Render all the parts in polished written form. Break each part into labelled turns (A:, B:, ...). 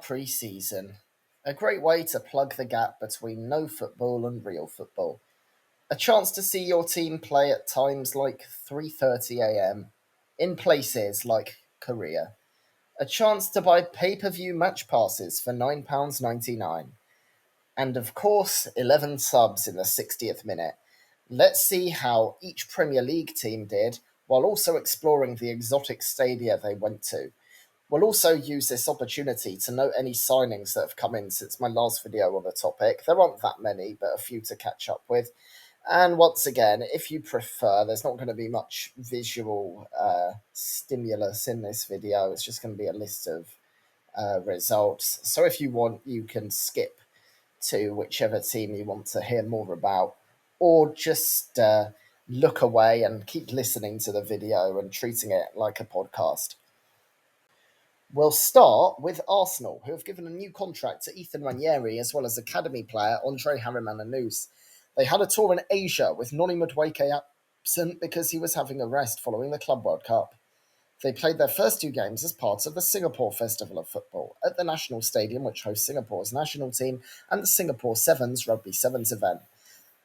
A: Pre-season. A great way to plug the gap between no football and real football. A chance to see your team play at times like 3:30 a.m. in places like Korea. A chance to buy pay-per-view match passes for £9.99. And of course, 11 subs in the 60th minute. Let's see how each Premier League team did while also exploring the exotic stadia they went to. We'll also use this opportunity to note any signings that have come in since my last video on the topic. There aren't that many, but a few to catch up with. And once again, if you prefer, there's not going to be much visual stimulus in this video. It's just going to be a list of results. So if you want, you can skip to whichever team you want to hear more about, or just look away and keep listening to the video and treating it like a podcast. We'll start with Arsenal, who have given a new contract to Ethan Ranieri as well as academy player Andre Harrimananous. They had a tour in Asia with Noni Madueke absent because he was having a rest following the Club World Cup. They played their first two games as part of the Singapore Festival of Football at the National Stadium, which hosts Singapore's national team and the Singapore Sevens Rugby Sevens event.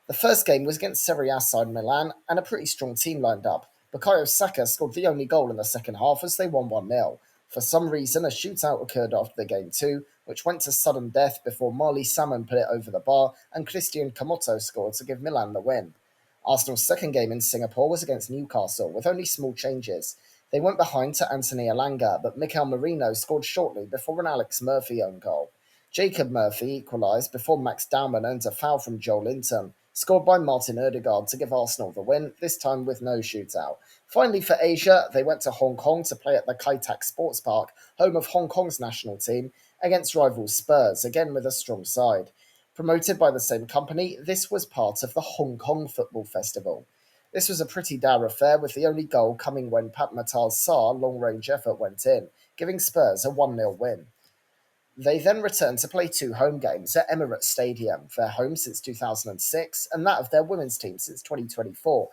A: The first game was against Serie A side Milan, and a pretty strong team lined up. Bukayo Saka scored the only goal in the second half as they won 1-0. For some reason, a shootout occurred after the game too, which went to sudden death before Marley Salmon put it over the bar and Christian Kamoto scored to give Milan the win. Arsenal's second game in Singapore was against Newcastle, with only small changes. They went behind to Anthony Elanga, but Mikel Merino scored shortly before an Alex Murphy own goal. Jacob Murphy equalised before Max Dowman earned a foul from Joel Linton, scored by Martin Odegaard to give Arsenal the win, this time with no shootout. Finally, for Asia, they went to Hong Kong to play at the Kai Tak Sports Park, home of Hong Kong's national team, against rivals Spurs, again with a strong side. Promoted by the same company, this was part of the Hong Kong Football Festival. This was a pretty dour affair, with the only goal coming when Pat Matar's Sarr long-range effort went in, giving Spurs a 1-0 win. They then returned to play two home games at Emirates Stadium, their home since 2006 and that of their women's team since 2024.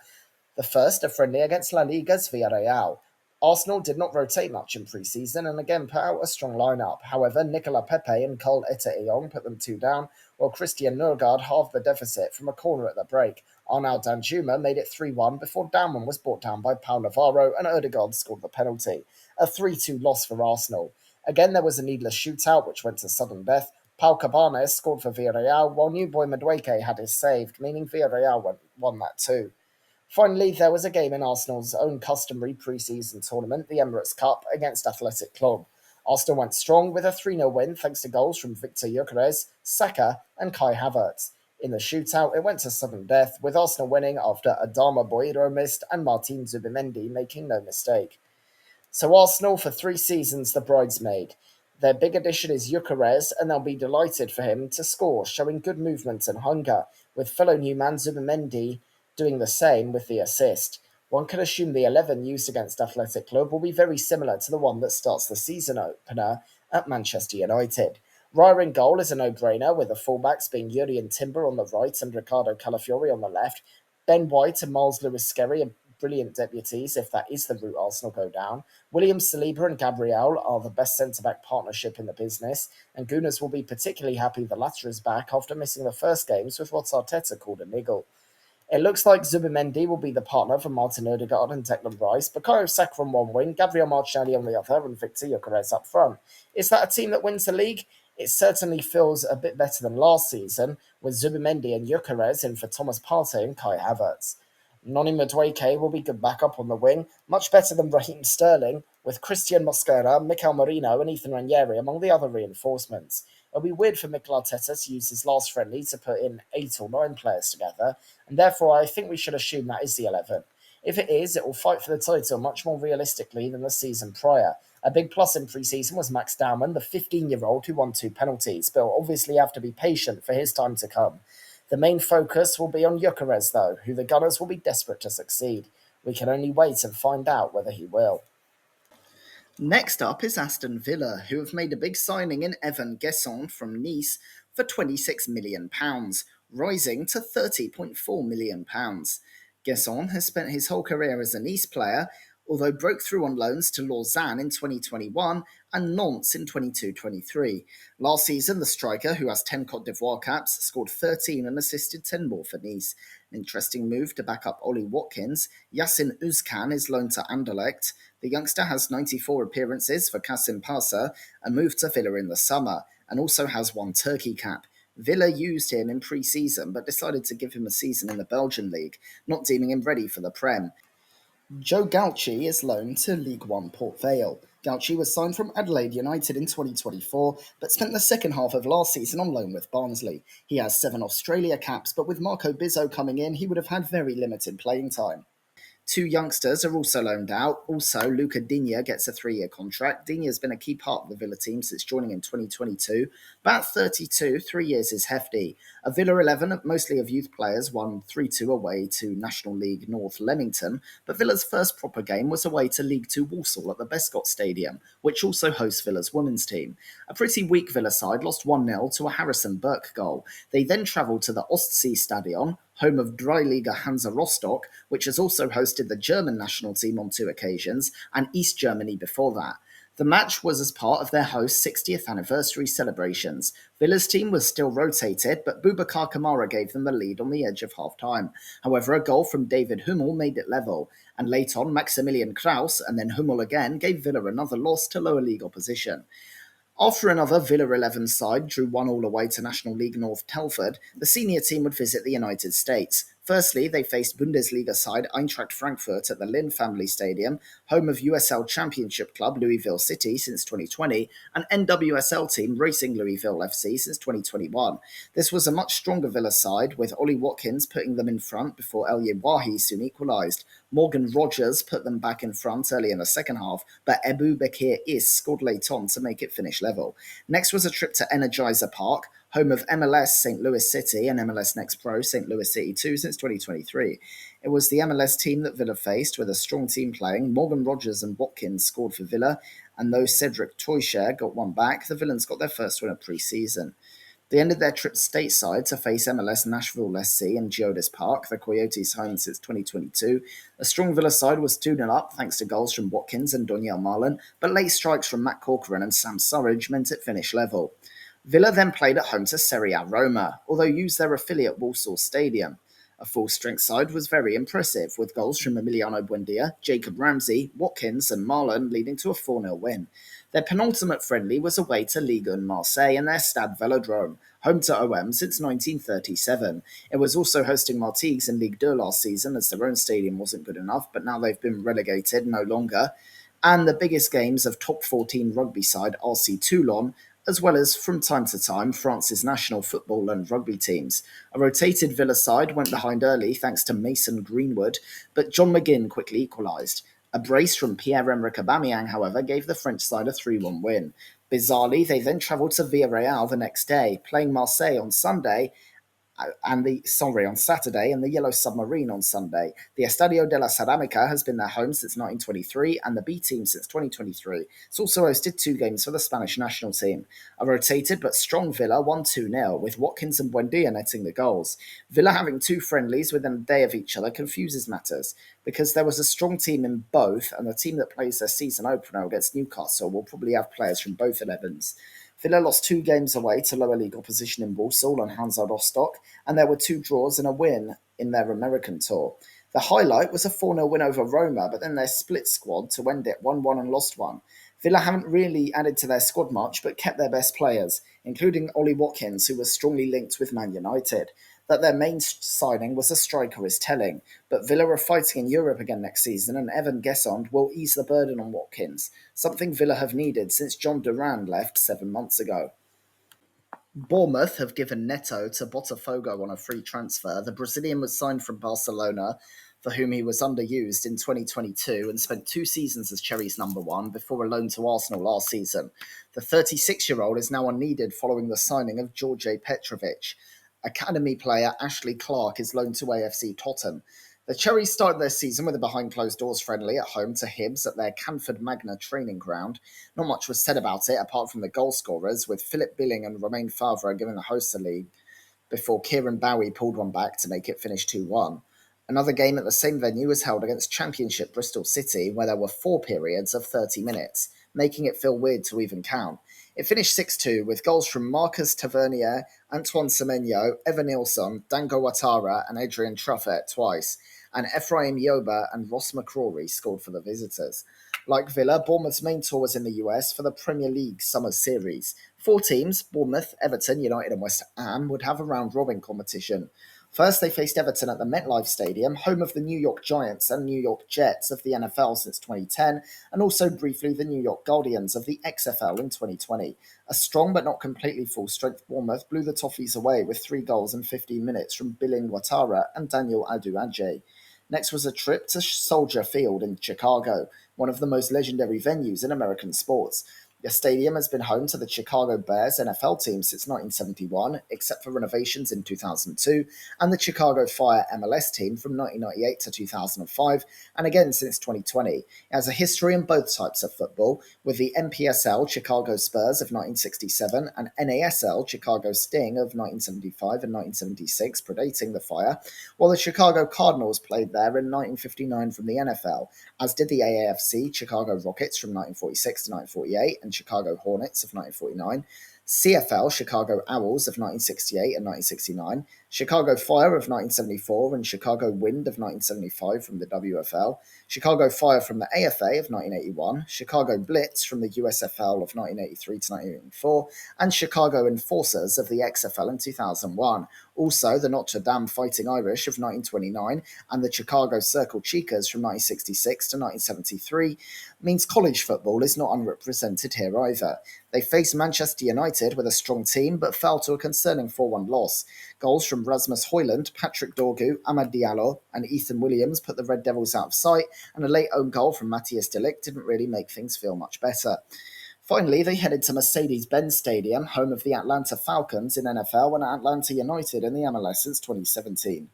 A: The first, a friendly against La Liga's Villarreal. Arsenal did not rotate much in pre-season and again put out a strong lineup. However, Nicola Pepe and Cole Ete-Eyong put them two down, while Christian Nørgaard halved the deficit from a corner at the break. Arnaud Danjuma made it 3-1 before Dowman was brought down by Pau Navarro and Odegaard scored the penalty. A 3-2 loss for Arsenal. Again, there was a needless shootout, which went to sudden death. Pau Cabanes scored for Villarreal, while new boy Madueke had his saved, meaning Villarreal won that too. Finally, there was a game in Arsenal's own customary pre-season tournament, the Emirates Cup, against Athletic Club. Arsenal went strong with a 3-0 win thanks to goals from Victor Gyökeres, Saka and Kai Havertz. In the shootout, it went to sudden death, with Arsenal winning after Adama Boiro missed and Martin Zubimendi making no mistake. So Arsenal, for 3 seasons, the bridesmaid. Their big addition is Gyökeres, and they'll be delighted for him to score, showing good movement and hunger, with fellow new man Zubimendi doing the same with the assist. One can assume the 11 used against Athletic Club will be very similar to the one that starts the season opener at Manchester United. Raya in goal is a no-brainer, with the fullbacks being Jurrien Timber on the right and Ricardo Calafiori on the left. Ben White and Miles Lewis-Skerry are brilliant deputies if that is the route Arsenal go down. William Saliba and Gabriel are the best centre-back partnership in the business, and Gunners will be particularly happy the latter is back after missing the first games with what Arteta called a niggle. It looks like Zubimendi will be the partner for Martin Odegaard and Declan Rice, Bukayo Saka on one wing, Gabriel Martinelli on the other, and Victor Gyökeres up front. Is that a team that wins the league? It certainly feels a bit better than last season, with Zubimendi and Gyökeres in for Thomas Partey and Kai Havertz. Noni Madueke will be good backup on the wing, much better than Raheem Sterling, with Christian Mosquera, Mikel Merino and Ethan Ranieri among the other reinforcements. It'll be weird for Mikel Arteta to use his last friendly to put in 8 or 9 players together, and therefore I think we should assume that is the 11. If it is, it will fight for the title much more realistically than the season prior. A big plus in pre-season was Max Dowman, the 15-year-old who won 2 penalties, but will obviously have to be patient for his time to come. The main focus will be on Gyökeres, though, who the Gunners will be desperate to succeed. We can only wait and find out whether he will. Next up is Aston Villa, who have made a big signing in Evan Gesson from Nice for £26 million, rising to £30.4 million. Gesson has spent his whole career as a Nice player, although broke through on loans to Lausanne in 2021 and Nantes in 22-23. Last season, the striker, who has 10 Cote d'Ivoire caps, scored 13 and assisted 10 more for Nice. An interesting move to back up Ollie Watkins. Yassin Uzcan is loaned to Anderlecht. The youngster has 94 appearances for Kassim Pasa and moved to Villa in the summer, and also has one Turkey cap. Villa used him in pre-season but decided to give him a season in the Belgian league, not deeming him ready for the Prem. Joe Gauchi is loaned to League One Port Vale. Gauchi was signed from Adelaide United in 2024, but spent the second half of last season on loan with Barnsley. He has 7 Australia caps, but with Marco Bizzo coming in, he would have had very limited playing time. Two youngsters are also loaned out. Also, Luca Digne gets a 3-year contract. Digne has been a key part of the Villa team since joining in 2022. About 32, 3 years is hefty. A Villa 11, mostly of youth players, won 3-2 away to National League North Leamington, but Villa's first proper game was away to League Two Walsall at the Bescott Stadium, which also hosts Villa's women's team. A pretty weak Villa side lost 1-0 to a Harrison Burke goal. They then travelled to the Ostsee Stadion, home of Dreiliga Hansa Rostock, which has also hosted the German national team on 2 occasions, and East Germany before that. The match was as part of their host's 60th anniversary celebrations. Villa's team was still rotated, but Boubacar Kamara gave them the lead on the edge of half-time. However, a goal from David Hummel made it level, and late on, Maximilian Kraus and then Hummel again gave Villa another loss to lower league opposition. After another Villa 11 side drew 1-1 away to National League North Telford, the senior team would visit the United States. Firstly, they faced Bundesliga side Eintracht Frankfurt at the Lynn Family Stadium, home of USL Championship club Louisville City since 2020, and NWSL team Racing Louisville FC since 2021. This was a much stronger Villa side, with Ollie Watkins putting them in front before El Yewahi soon equalised. Morgan Rogers put them back in front early in the second half, but Ebu Bekir Is scored late on to make it finish level. Next was a trip to Energizer Park, home of MLS St. Louis City and MLS Next Pro St. Louis City 2 since 2023. It was the MLS team that Villa faced, with a strong team playing. Morgan Rogers and Watkins scored for Villa, and though Cedric Toysher got one back, the Villains got their first win of pre-season. They ended their trip stateside to face MLS Nashville SC in Geodis Park, the Coyotes' home since 2022. A strong Villa side was 2-0 up thanks to goals from Watkins and Doniel Marlon, but late strikes from Matt Corcoran and Sam Surridge meant it finished level. Villa then played at home to Serie A Roma, although used their affiliate Walsall Stadium. A full-strength side was very impressive, with goals from Emiliano Buendia, Jacob Ramsey, Watkins and Marlon leading to a 4-0 win. Their penultimate friendly was away to Ligue 1 Marseille in their Stade Velodrome, home to OM since 1937. It was also hosting Martigues in Ligue 2 last season, as their own stadium wasn't good enough, but now they've been relegated no longer. And the biggest games of top 14 rugby side RC Toulon, as well as, from time to time, France's national football and rugby teams. A rotated Villa side went behind early thanks to Mason Greenwood, but John McGinn quickly equalised. A brace from Pierre-Emerick Aubameyang, however, gave the French side a 3-1 win. Bizarrely, they then travelled to Villarreal the next day, playing Marseille on Sunday, on Saturday, and the Yellow Submarine on Sunday. The Estadio de la Ceramica has been their home since 1923 and the B team since 2023. It's also hosted 2 games for the Spanish national team. A rotated but strong Villa won 2-0, with Watkins and Buendia netting the goals. Villa having 2 friendlies within a day of each other confuses matters, because there was a strong team in both, and the team that plays their season opener against Newcastle will probably have players from both 11s. Villa lost 2 games away to lower league opposition in Walsall and Hansa Rostock, and there were 2 draws and a win in their American tour. The highlight was a 4-0 win over Roma, but then their split squad to end it 1-1 and lost 1. Villa haven't really added to their squad much, but kept their best players, including Ollie Watkins, who was strongly linked with Man United. That their main signing was a striker is telling, but Villa are fighting in Europe again next season, and Evan Gessond will ease the burden on Watkins, something Villa have needed since John Duran left 7 months ago. Bournemouth have given Neto to Botafogo on a free transfer. The Brazilian was signed from Barcelona, for whom he was underused in 2022 and spent 2 seasons as Cherry's number 1 before a loan to Arsenal last season. The 36-year-old is now unneeded following the signing of George Petrovic. Academy player Ashley Clark is loaned to AFC Tottenham. The Cherries started their season with a behind-closed-doors friendly at home to Hibs at their Canford Magna training ground. Not much was said about it apart from the goal scorers, with Philip Billing and Romain Favre giving the hosts a lead before Kieran Bowie pulled one back to make it finish 2-1. Another game at the same venue was held against Championship Bristol City, where there were 4 periods of 30 minutes, making it feel weird to even count. It finished 6-2 with goals from Marcus Tavernier, Antoine Semenyo, Evan Nilsson, Dango Watara, and Adrian Truffert twice, and Ephraim Yoba and Ross McCrory scored for the visitors. Like Villa, Bournemouth's main tour was in the US for the Premier League Summer Series. 4 teams, Bournemouth, Everton, United, and West Ham, would have a round robin competition. First, they faced Everton at the MetLife Stadium, home of the New York Giants and New York Jets of the NFL since 2010, and also briefly the New York Guardians of the XFL in 2020. A strong but not completely full-strength Bournemouth blew the Toffees away with 3 goals in 15 minutes from Billing Ouattara and Daniel Aduaje. Next was a trip to Soldier Field in Chicago, one of the most legendary venues in American sports. The stadium has been home to the Chicago Bears NFL team since 1971, except for renovations in 2002, and the Chicago Fire MLS team from 1998 to 2005, and again since 2020. It has a history in both types of football, with the NPSL Chicago Spurs of 1967 and NASL Chicago Sting of 1975 and 1976, predating the Fire, while the Chicago Cardinals played there in 1959 from the NFL, as did the AAFC Chicago Rockets from 1946 to 1948 and Chicago Hornets of 1949, CFL Chicago Owls of 1968 and 1969, Chicago Fire of 1974 and Chicago Wind of 1975 from the WFL, Chicago Fire from the AFA of 1981, Chicago Blitz from the USFL of 1983 to 1984, and Chicago Enforcers of the XFL in 2001. Also, the Notre Dame Fighting Irish of 1929 and the Chicago Circle Chicas from 1966 to 1973 means college football is not unrepresented here either. They faced Manchester United with a strong team but fell to a concerning 4-1 loss. Goals from Rasmus Højlund, Patrick Dorgu, Amad Diallo, and Ethan Williams put the Red Devils out of sight, and a late own goal from Matthias de Ligt didn't really make things feel much better. Finally, they headed to Mercedes-Benz Stadium, home of the Atlanta Falcons in NFL and Atlanta United in the MLS since 2017.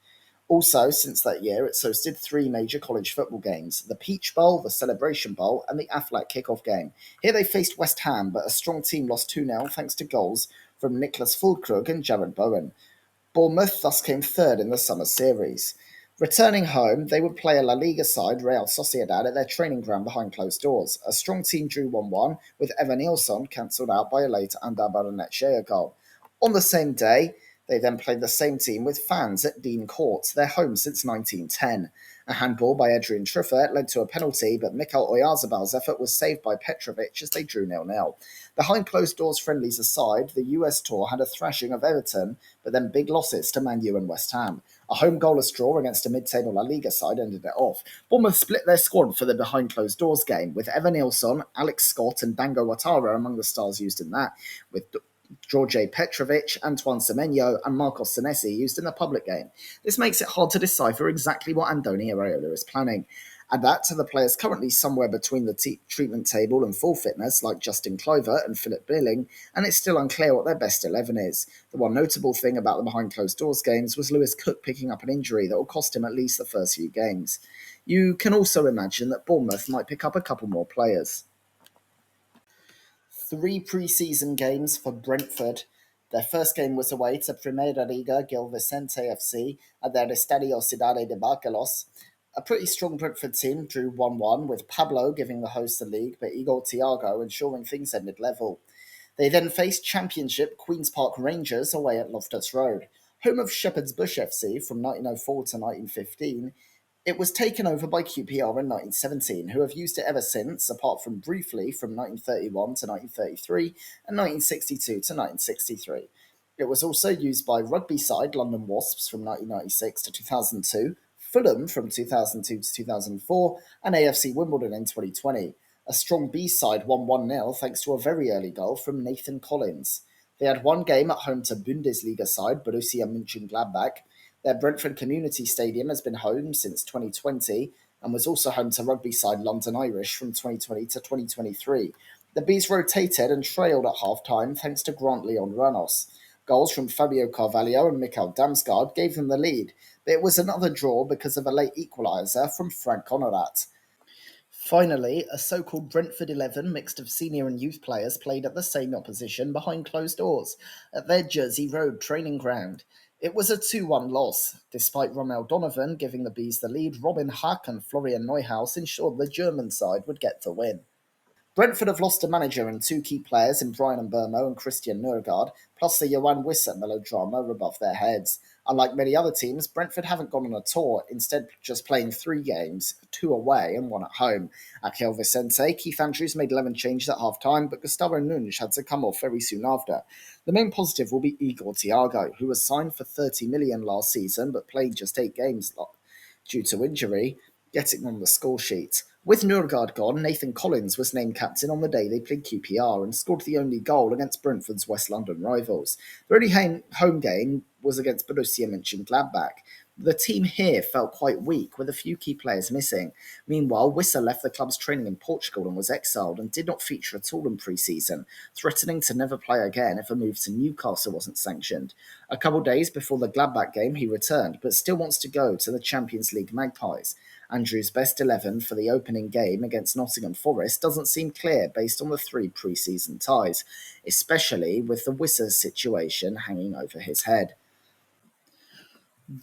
A: Also, since that year, it's hosted 3 major college football games: the Peach Bowl, the Celebration Bowl, and the Aflac kickoff game. Here they faced West Ham, but a strong team lost 2-0 thanks to goals from Niklas Füllkrug and Jared Bowen. Bournemouth thus came third in the summer series. Returning home, they would play a La Liga side, Real Sociedad, at their training ground behind closed doors. A strong team drew 1-1, with Evan Nilsson cancelled out by a late Andar Baranechea goal. On the same day, they then played the same team with fans at Dean Court, their home since 1910. A handball by Adrian Truffert led to a penalty, but Mikel Oyarzabal's effort was saved by Petrovic as they drew 0-0. Behind closed doors friendlies aside, the US tour had a thrashing of Everton, but then big losses to Man U and West Ham. A home goalless draw against a mid-table La Liga side ended it off. Bournemouth split their squad for the behind closed doors game, with Evan Nilsson, Alex Scott, and Dango Watara among the stars used in that, with George Petrovic, Antoine Semenyo, and Marcos Senesi used in the public game. This makes it hard to decipher exactly what Andoni Iraola is planning. Add that to the players currently somewhere between the treatment table and full fitness, like Justin Kluivert and Philip Billing, and it's still unclear what their best 11 is. The one notable thing about the behind closed doors games was Lewis Cook picking up an injury that will cost him at least the first few games. You can also imagine that Bournemouth might pick up a couple more players. 3 pre-season games for Brentford. Their first game was away to Primera Liga Gil Vicente FC at their Estadio Cidade de Barcelos. A pretty strong Brentford team drew 1-1, with Pablo giving the hosts the league, but Igor Thiago ensuring things ended level. They then faced Championship Queen's Park Rangers away at Loftus Road. Home of Shepherd's Bush FC from 1904 to 1915, it was taken over by QPR in 1917, who have used it ever since, apart from briefly from 1931 to 1933 and 1962 to 1963. It was also used by rugby side London Wasps from 1996 to 2002, Fulham from 2002 to 2004, and AFC Wimbledon in 2020. A strong B side won 1-0 thanks to a very early goal from Nathan Collins. They had one game at home to Bundesliga side Borussia Mönchengladbach. Their Brentford Community Stadium has been home since 2020 and was also home to rugby side London Irish from 2020 to 2023. The Bees rotated and trailed at half-time thanks to Grant Leon Ranos. Goals from Fabio Carvalho and Mikael Damsgaard gave them the lead, but it was another draw because of a late equaliser from Frank Honorat. Finally, a so-called Brentford 11 mixed of senior and youth players played at the same opposition behind closed doors at their Jersey Road training ground. It was a 2-1 loss. Despite Rommel Donovan giving the Bees the lead, Robin Hack and Florian Neuhaus ensured the German side would get the win. Brentford have lost a manager and two key players in Brian Mbermo and Christian Nørgaard, plus the Johan Wissa melodrama above their heads. Unlike many other teams, Brentford haven't gone on a tour, instead just playing 3 games, 2 away and 1 at home. At Gil Vicente, Keith Andrews made 11 changes at half-time, but Gustavo Nunes had to come off very soon after. The main positive will be Igor Thiago, who was signed for 30 million last season but played just 8 games due to injury, getting on the score sheet. With Nørgaard gone, Nathan Collins was named captain on the day they played QPR and scored the only goal against Brentford's West London rivals. The only home game was against Borussia Mönchengladbach. The team here felt quite weak, with a few key players missing. Meanwhile, Wissa left the club's training in Portugal and was exiled and did not feature at all in pre-season, threatening to never play again if a move to Newcastle wasn't sanctioned. A couple days before the Gladbach game, he returned, but still wants to go to the Champions League Magpies. Andrew's best 11 for the opening game against Nottingham Forest doesn't seem clear based on the 3 pre-season ties, especially with the Wissa situation hanging over his head.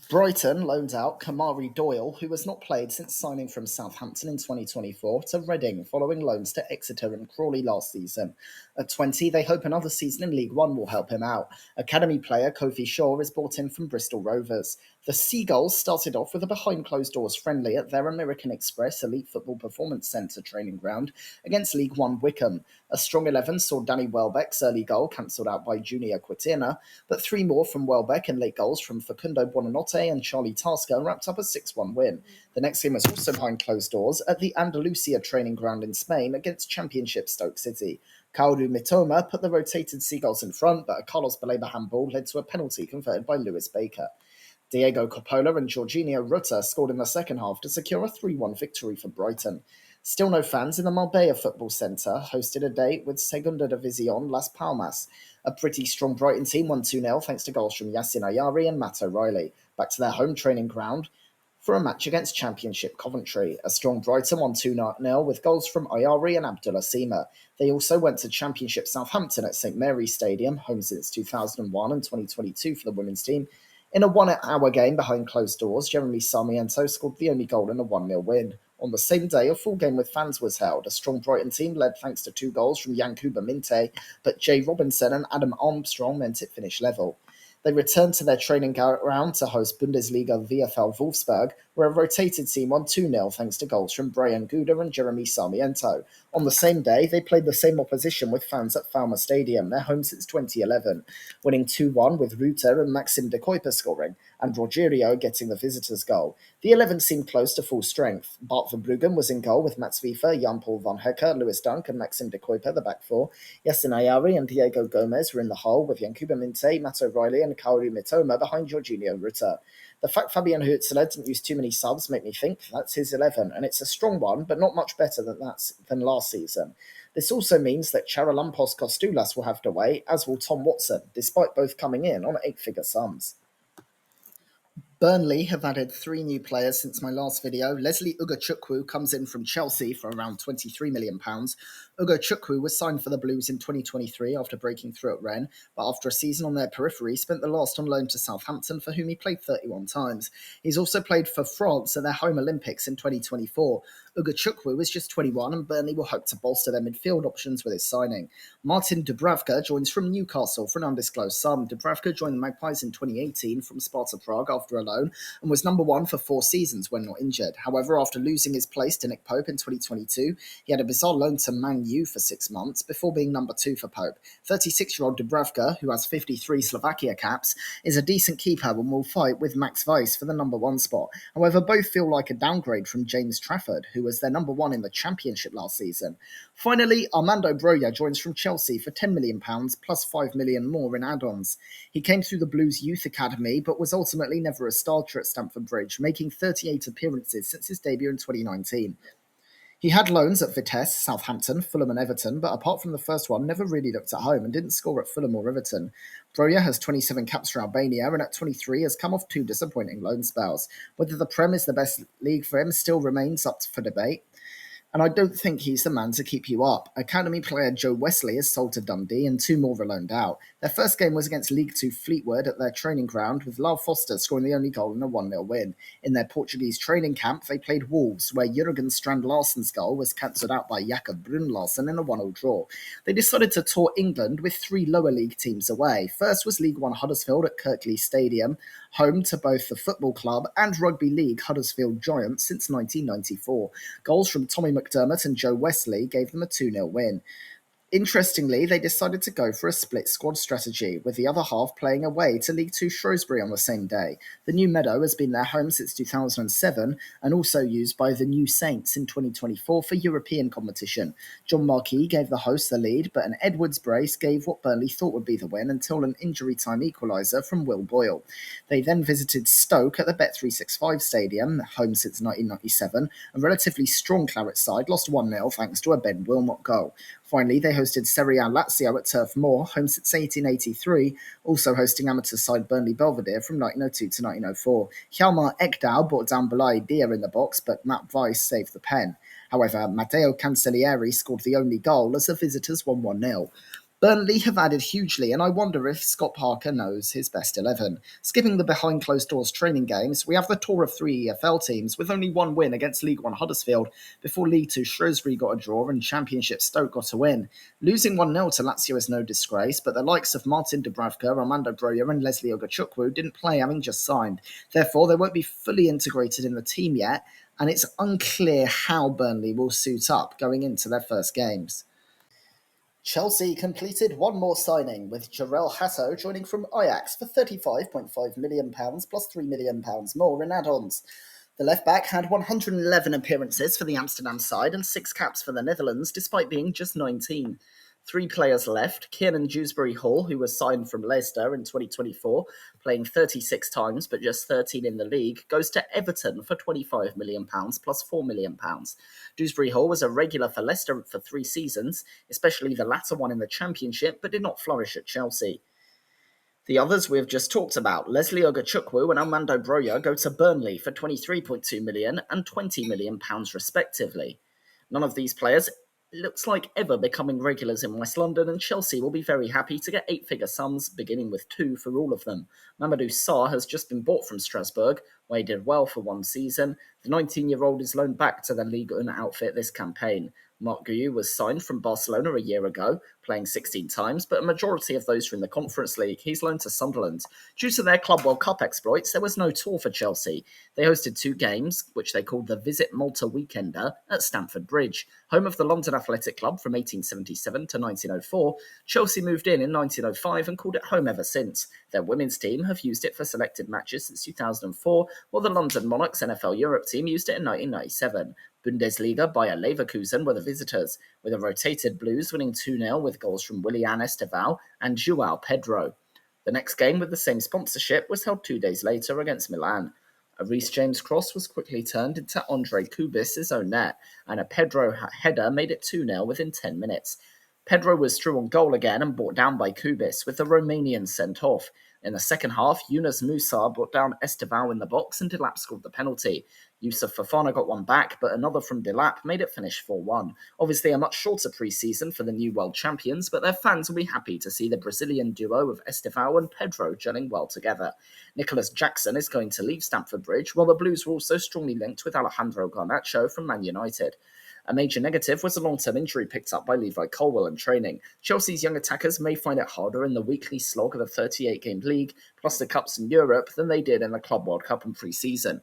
A: Brighton loaned out Kamari Doyle, who has not played since signing from Southampton in 2024, to Reading following loans to Exeter and Crawley last season. At 20, they hope another season in League One will help him out. Academy player Kofi Shaw is brought in from Bristol Rovers. The Seagulls started off with a behind closed doors friendly at their American Express Elite Football Performance Centre training ground against League One Wycombe. A strong 11 saw Danny Welbeck's early goal cancelled out by Junior Quitina, but 3 more from Welbeck and late goals from Facundo Buonanotte and Charlie Tasker wrapped up a 6-1 win. The next game was also behind closed doors at the Andalusia training ground in Spain against Championship Stoke City. Kaoru Mitoma put the rotated Seagulls in front, but a Carlos Baleba handball led to a penalty converted by Lewis Baker. Diego Coppola and Jorginho Rutter scored in the second half to secure a 3-1 victory for Brighton. Still no fans in the Marbella Football Centre hosted a date with Segunda División Las Palmas. A pretty strong Brighton team won 2-0 thanks to goals from Yassin Ayari and Matt O'Reilly. Back to their home training ground for a match against Championship Coventry. A strong Brighton won 2-0 with goals from Ayari and Abdullah Sima. They also went to Championship Southampton at St Mary's Stadium, home since 2001 and 2022 for the women's team. In a 1-hour game behind closed doors, Jeremy Sarmiento scored the only goal in a 1-0 win. On the same day, a full game with fans was held. A strong Brighton team led thanks to 2 goals from Yankuba Minte, but Jay Robinson and Adam Armstrong meant it finished level. They returned to their training ground to host Bundesliga VfL Wolfsburg, where a rotated team won 2-0 thanks to goals from Brian Guda and Jeremy Sarmiento. On the same day, they played the same opposition with fans at Falmer Stadium, their home since 2011, winning 2-1 with Ruter and Maxim de Kuiper scoring, and Rogerio getting the visitors' goal. The 11 seemed close to full strength. Bart Verbruggen was in goal with Mats Wiefer, Jan-Paul van Hecker, Lewis Dunk and Maxim de Kuiper, the back four. Yasin Ayari and Diego Gomez were in the hole with Yankuba Minte, Matt O'Reilly and Kaoru Mitoma behind Jorginho Rutter. The fact Fabian Hutzler didn't use too many subs make me think that's his 11, and it's a strong one, but not much better than last season. This also means that Charalampos Kostulas will have to wait, as will Tom Watson, despite both coming in on 8-figure sums. Burnley have added 3 new players since my last video. Leslie Ugachukwu comes in from Chelsea for around £23 million. Ugachukwu was signed for the Blues in 2023 after breaking through at Rennes, but after a season on their periphery, spent the last on loan to Southampton, for whom he played 31 times. He's also played for France at their home Olympics in 2024. Ugachukwu is just 21, and Burnley will hope to bolster their midfield options with his signing. Martin Dubravka joins from Newcastle for an undisclosed sum. Dubravka joined the Magpies in 2018 from Sparta Prague after a loan and was number 1 for 4 seasons when not injured. However, after losing his place to Nick Pope in 2022, he had a bizarre loan to Man U for 6 months before being number 2 for Pope. 36-year-old Dubravka, who has 53 Slovakia caps, is a decent keeper and will fight with Max Weiss for the number 1 spot. However, both feel like a downgrade from James Trafford, who was their number 1 in the Championship last season. Finally, Armando Broja joins from Chelsea for £10 million plus £5 million more in add-ons. He came through the Blues Youth Academy, but was ultimately never a starter at Stamford Bridge, making 38 appearances since his debut in 2019. He had loans at Vitesse, Southampton, Fulham and Everton, but apart from the first one, never really looked at home and didn't score at Fulham or Everton. Broja has 27 caps for Albania and at 23 has come off 2 disappointing loan spells. Whether the Prem is the best league for him still remains up for debate. and I don't think he's the man to keep you up. Academy player Joe Wesley is sold to Dundee and two more are loaned out. Their first game was against League Two Fleetwood at their training ground, with Lyle Foster scoring the only goal in a 1-0 win. In their Portuguese training camp, they played Wolves, where Jurgen Strand Larsen's goal was cancelled out by Jakob Brun-Larsen in a 1-1 draw. They decided to tour England with three lower league teams away. First was League One Huddersfield at Kirklees Stadium, home to both the football club and rugby league Huddersfield Giants since 1994. Goals from Tommy McDermott and Joe Wesley gave them a 2-0 win. Interestingly, they decided to go for a split squad strategy, with the other half playing away to League Two Shrewsbury on the same day. The new meadow has been their home since 2007 and also used by the New Saints in 2024 for European competition. John Marquis gave the hosts the lead, but an Edwards brace gave what Burnley thought would be the win until an injury time equaliser from Will Boyle. They then visited Stoke at the Bet365 Stadium, home since 1997. A relatively strong Claret side lost 1-0 thanks to a Ben Wilmot goal. Finally, they hosted Serie A Lazio at Turf Moor, home since 1883, also hosting amateur side Burnley Belvedere from 1902 to 1904. Hjalmar Ekdal brought down Balai Dia in the box, but Matt Weiss saved the pen. However, Matteo Cancellieri scored the only goal as the visitors won 1-0. Burnley have added hugely, and I wonder if Scott Parker knows his best 11. Skipping the behind closed doors training games, we have the tour of three EFL teams with only one win against League One Huddersfield before League Two Shrewsbury got a draw and Championship Stoke got a win. Losing 1-0 to Lazio is no disgrace, but the likes of Martin Dubravka, Armando Broja and Leslie Ogachukwu didn't play, having just signed. Therefore, they won't be fully integrated in the team yet, and it's unclear how Burnley will suit up going into their first games. Chelsea completed one more signing, with Jarell Hasso joining from Ajax for £35.5 million plus £3 million more in add-ons. The left-back had 111 appearances for the Amsterdam side and 6 caps for the Netherlands, despite being just 19. 3 players left: Kiernan Dewsbury-Hall, who was signed from Leicester in 2024, playing 36 times but just 13 in the league, goes to Everton for £25 million plus £4 million. Dewsbury-Hall was a regular for Leicester for 3 seasons, especially the latter one in the Championship, but did not flourish at Chelsea. The others we've just talked about, Leslie Ogachukwu and Armando Broja, go to Burnley for £23.2 million and £20 million respectively. None of these players looks like ever becoming regulars in West London, and Chelsea will be very happy to get 8-figure sums, beginning with 2 for all of them. Mamadou Sarr has just been bought from Strasbourg, where he did well for 1 season. The 19-year-old is loaned back to the Ligue 1 outfit this campaign. Marc Guiu was signed from Barcelona a year ago, playing 16 times, but a majority of those are in the Conference League. He's loaned to Sunderland. Due to their Club World Cup exploits, there was no tour for Chelsea. They hosted 2 games, which they called the Visit Malta Weekender, at Stamford Bridge. Home of the London Athletic Club from 1877 to 1904, Chelsea moved in 1905 and called it home ever since. Their women's team have used it for selected matches since 2004, while the London Monarchs NFL Europe team used it in 1997. Bundesliga Bayer Leverkusen were the visitors, with the rotated Blues winning 2-0 with goals from Willian Esteval and João Pedro. The next game with the same sponsorship was held 2 days later against Milan. A Reece James cross was quickly turned into Andre Kubis' own net, and a Pedro header made it 2-0 within 10 minutes. Pedro was through on goal again and brought down by Kubis, with the Romanian sent off. In the second half, Yunus Musa brought down Esteval in the box and Delap scored the penalty. Yusuf Fofana got one back, but another from Delap made it finish 4-1. Obviously a much shorter pre-season for the new world champions, but their fans will be happy to see the Brazilian duo of Esteval and Pedro gelling well together. Nicholas Jackson is going to leave Stamford Bridge, while the Blues were also strongly linked with Alejandro Garnacho from Man United. A major negative was a long-term injury picked up by Levi Colwill in training. Chelsea's young attackers may find it harder in the weekly slog of a 38-game league, plus the Cups in Europe, than they did in the Club World Cup and pre-season.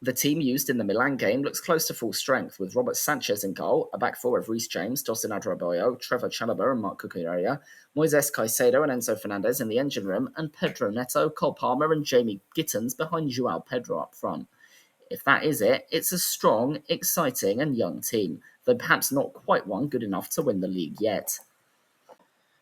A: The team used in the Milan game looks close to full strength, with Robert Sanchez in goal, a back four of Reece James, Dawson Adebayo, Trevor Chalobah and Marc Cucurella, Moises Caicedo and Enzo Fernandez in the engine room, and Pedro Neto, Cole Palmer and Jamie Gittins behind João Pedro up front. If that is it, it's a strong, exciting and young team, though perhaps not quite one good enough to win the league yet.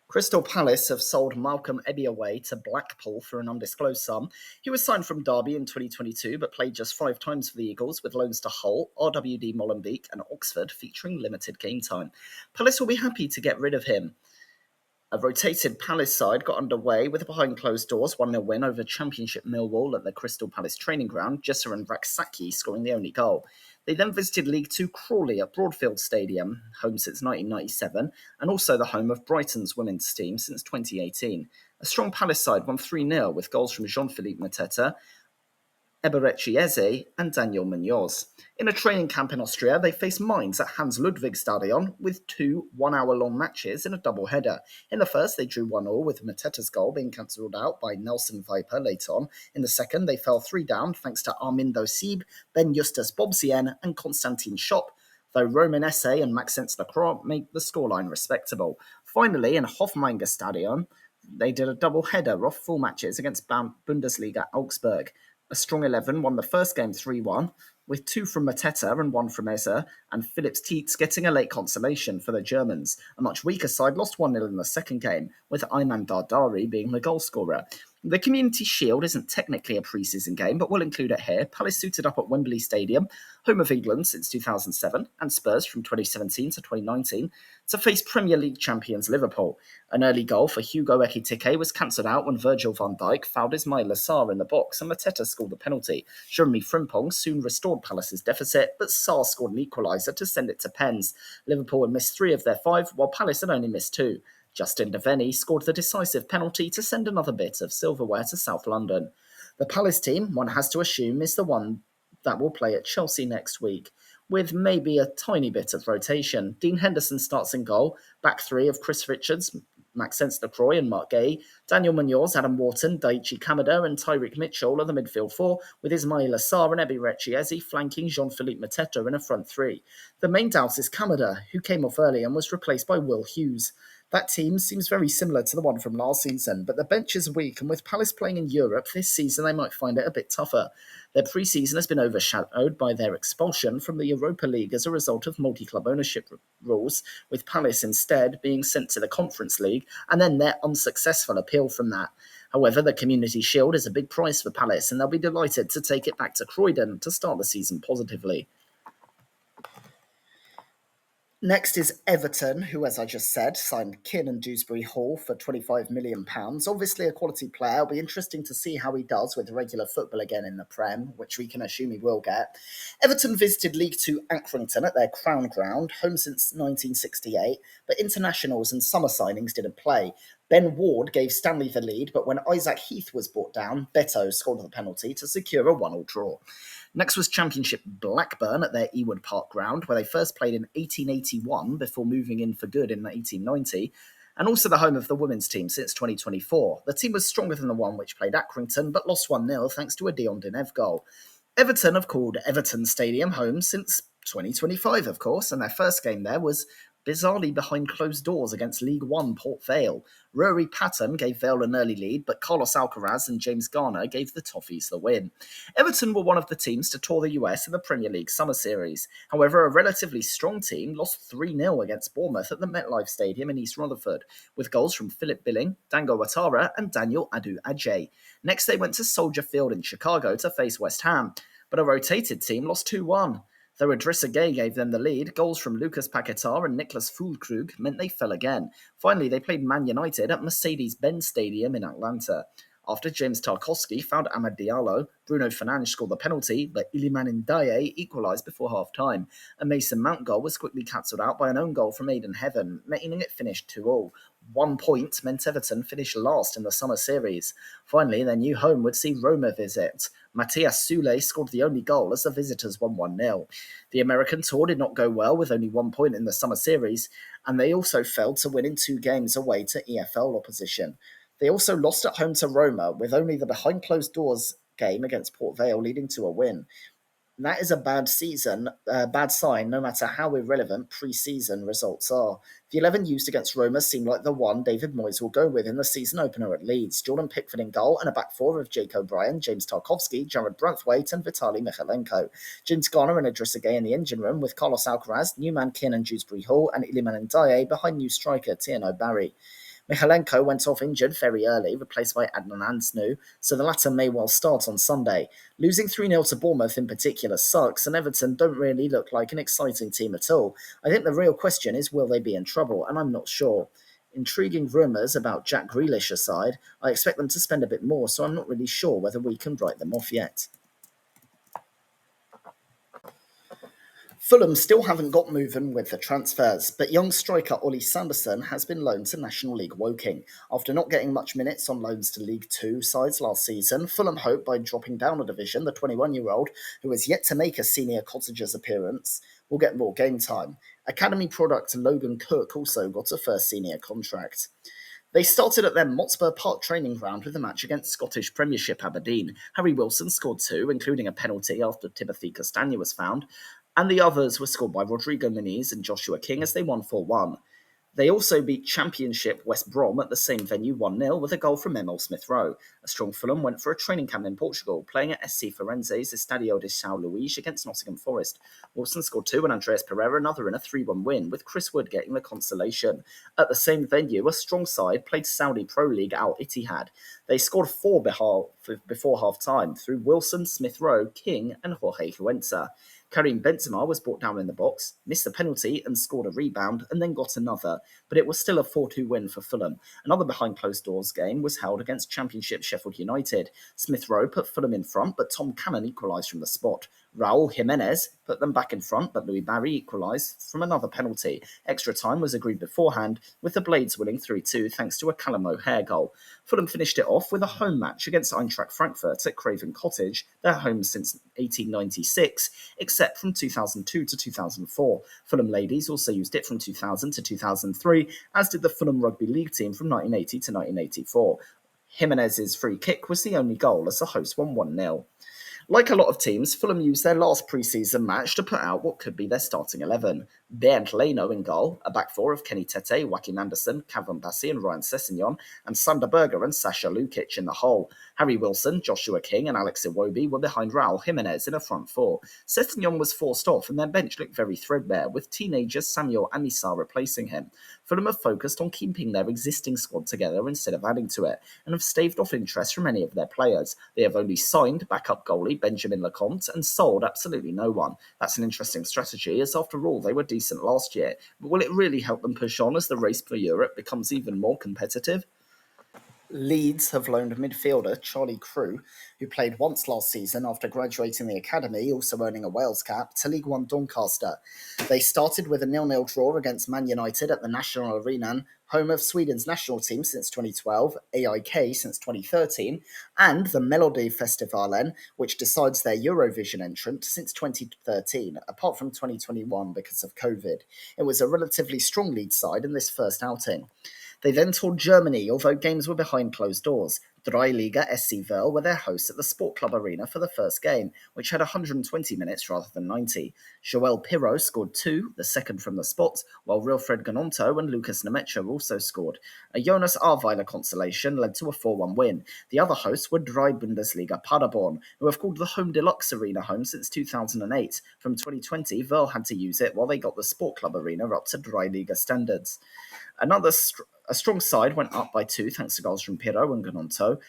A: Crystal Palace have sold Malcolm Ebiowei to Blackpool for an undisclosed sum. He was signed from Derby in 2022 but played just 5 times for the Eagles, with loans to Hull, RWD Molenbeek and Oxford featuring limited game time. Palace will be happy to get rid of him. A rotated Palace side got underway with a behind closed doors 1-0 win over Championship Millwall at the Crystal Palace training ground, Jesser and Raksaki scoring the only goal. They then visited League Two Crawley at Broadfield Stadium, home since 1997, and also the home of Brighton's women's team since 2018. A strong Palace side won 3-0 with goals from Jean-Philippe Mateta, Eberechi Eze and Daniel Munoz. In a training camp in Austria, they faced Mainz at Hans-Ludwig Stadion with two one-hour-long matches in a double-header. In the first, they drew 1-1 with Mateta's goal being cancelled out by Nelson Viper late on. In the second, they fell 3 down thanks to Armindo Sieb, Ben Justus Bobsien and Konstantin Schopp, though Roman Esse and Maxence Lacroix made the scoreline respectable. Finally, in Hofmeinger Stadion, they did a double-header of full matches against Bundesliga Augsburg. A strong 11 won the first game 3-1, with 2 from Mateta and 1 from Eze, and Philips Tietz getting a late consolation for the Germans. A much weaker side lost 1-0 in the second game, with Ayman Dardari being the goalscorer. The Community Shield isn't technically a pre-season game, but we'll include it here. Palace suited up at Wembley Stadium, home of England since 2007, and Spurs from 2017 to 2019, to face Premier League champions Liverpool. An early goal for Hugo Ekitike was cancelled out when Virgil van Dijk fouled Ismail Assar in the box and Mateta scored the penalty. Jeremy Frimpong soon restored Palace's deficit, but Sarr scored an equaliser to send it to pens. Liverpool had missed 3 of their 5, while Palace had only missed 2. Justin Devaney scored the decisive penalty to send another bit of silverware to South London. The Palace team, one has to assume, is the one that will play at Chelsea next week, with maybe a tiny bit of rotation. Dean Henderson starts in goal, back 3 of Chris Richards, Maxence Lacroix and Mark Gay, Daniel Munoz, Adam Wharton, Daichi Kamada and Tyreek Mitchell are the midfield 4, with Ismail Assar and Eberechi Eze flanking Jean-Philippe Mateta in a front 3. The main doubt is Kamada, who came off early and was replaced by Will Hughes. That team seems very similar to the one from last season, but the bench is weak, and with Palace playing in Europe this season, they might find it a bit tougher. Their pre-season has been overshadowed by their expulsion from the Europa League as a result of multi-club ownership rules, with Palace instead being sent to the Conference League, and then their unsuccessful appeal from that. However, the Community Shield is a big prize for Palace, and they'll be delighted to take it back to Croydon to start the season positively. Next is Everton, who, as I just said, signed Kiernan Dewsbury Hall for £25 million. Obviously a quality player. It'll be interesting to see how he does with regular football again in the Prem, which we can assume he will get. Everton visited League Two Accrington at their Crown Ground, home since 1968, but internationals and summer signings didn't play. Ben Ward gave Stanley the lead, but when Isaac Heath was brought down, Beto scored the penalty to secure a 1-1 draw. Next was Championship Blackburn at their Ewood Park ground, where they first played in 1881 before moving in for good in 1890, and also the home of the women's team since 2024. The team was stronger than the one which played Accrington, but lost 1-0 thanks to a Dion Dinev goal. Everton have called Everton Stadium home since 2025, of course, and their first game there was bizarrely behind closed doors against League One Port Vale. Rory Patton gave Vale an early lead, but Carlos Alcaraz and James Garner gave the Toffees the win. Everton were one of the teams to tour the US in the Premier League Summer Series. However, a relatively strong team lost 3-0 against Bournemouth at the MetLife Stadium in East Rutherford, with goals from Philip Billing, Dango Ouattara and Daniel Adu-Ajay. Next, they went to Soldier Field in Chicago to face West Ham, but a rotated team lost 2-1. Though Idrissa Gueye gave them the lead, goals from Lucas Paquetá and Niklas Füllkrug meant they fell again. Finally, they played Man United at Mercedes-Benz Stadium in Atlanta. After James Tarkowski found Amad Diallo, Bruno Fernandes scored the penalty, but Iliman Ndiaye equalised before half-time. A Mason Mount goal was quickly cancelled out by an own goal from Aidan Heaven, making it finish 2-2. 1 point meant Everton finished last in the summer series. Finally, their new home would see Roma visit. Matthias Sule scored the only goal as the visitors won 1-0. The American tour did not go well with only 1 point in the summer series, and they also failed to win in 2 games away to EFL opposition. They also lost at home to Roma, with only the behind closed doors game against Port Vale leading to a win. And that is a bad sign, no matter how irrelevant pre-season results are. The 11 used against Roma seemed like the one David Moyes will go with in the season opener at Leeds. Jordan Pickford in goal and a back 4 of Jake O'Brien, James Tarkowski, Jared Brathwaite and Vitaly Michalenko. James Garner and Idrissa Gueye in the engine room with Carlos Alcaraz, new man Kiernan Dewsbury Hall and Iliman Ndiaye behind new striker Tierno Barry. Michalenko went off injured very early, replaced by Adnan Ansnu, so the latter may well start on Sunday. Losing 3-0 to Bournemouth in particular sucks, and Everton don't really look like an exciting team at all. I think the real question is, will they be in trouble? And I'm not sure. Intriguing rumours about Jack Grealish aside, I expect them to spend a bit more, so I'm not really sure whether we can write them off yet. Fulham still haven't got moving with the transfers, but young striker Ollie Sanderson has been loaned to National League Woking. After not getting much minutes on loans to League Two sides last season, Fulham hope by dropping down a division, the 21-year-old, who has yet to make a senior Cottagers appearance, will get more game time. Academy product Logan Cook also got a first senior contract. They started at their Motspur Park training ground with a match against Scottish Premiership Aberdeen. Harry Wilson scored two, including a penalty after Timothy Castagna was found, and the others were scored by Rodrigo Muniz and Joshua King as they won 4-1. They also beat Championship West Brom at the same venue 1-0 with a goal from Emil Smith Rowe. A strong Fulham went for a training camp in Portugal, playing at SC Firenze's Estadio de São Luís against Nottingham Forest. Wilson scored two and Andreas Pereira another in a 3-1 win, with Chris Wood getting the consolation. At the same venue, a strong side played Saudi Pro League Al Ittihad. They scored four before half-time through Wilson, Smith Rowe, King and Jorge Cuenca. Karim Benzema was brought down in the box, missed a penalty and scored a rebound, and then got another, but it was still a 4-2 win for Fulham. Another behind closed doors game was held against Championship Sheffield United. Smith Rowe put Fulham in front, but Tom Cannon equalised from the spot. Raul Jimenez put them back in front, but Louis Barry equalised from another penalty. Extra time was agreed beforehand, with the Blades winning 3-2 thanks to a Callum O'Hare goal. Fulham finished it off with a home match against Eintracht Frankfurt at Craven Cottage, their home since 1896, except from 2002 to 2004. Fulham Ladies also used it from 2000 to 2003, as did the Fulham Rugby League team from 1980 to 1984. Jimenez's free kick was the only goal as the hosts won 1-0. Like a lot of teams, Fulham used their last pre-season match to put out what could be their starting 11. Bernd Leno in goal, a back four of Kenny Tete, Joaquin Anderson, Kevin Bassi and Ryan Sessegnon, and Sander Berger and Sasha Lukic in the hole. Harry Wilson, Joshua King and Alex Iwobi were behind Raul Jimenez in a front four. Sessegnon was forced off and their bench looked very threadbare, with teenager Samuel Anissa replacing him. Fulham have focused on keeping their existing squad together instead of adding to it, and have staved off interest from any of their players. They have only signed backup goalie Benjamin Lecomte and sold absolutely no one. That's an interesting strategy, as after all they were decent last year, but will it really help them push on as the race for Europe becomes even more competitive? Leeds have loaned midfielder Charlie Crew, who played once last season after graduating the academy, also earning a Wales cap, to League One Doncaster. They started with a 0-0 draw against Man United at the National Arena, home of Sweden's national team since 2012, AIK since 2013, and the Melody Festivalen, which decides their Eurovision entrant, since 2013, apart from 2021 because of COVID. It was a relatively strong Leeds side in this first outing. They then toured Germany, although games were behind closed doors. Dreiliga SC Verl were their hosts at the Sport Club Arena for the first game, which had 120 minutes rather than 90. Joel Pirro scored two, the second from the spot, while Wilfred Ganonto and Lucas Nemecha also scored. A Jonas Arweiler consolation led to a 4-1 win. The other hosts were Dry Bundesliga Paderborn, who have called the Home Deluxe Arena home since 2008. From 2020, Verl had to use it while they got the Sport Club Arena up to Dreiliga standards. A strong side went up by two thanks to goals from Pirro and Ganonto.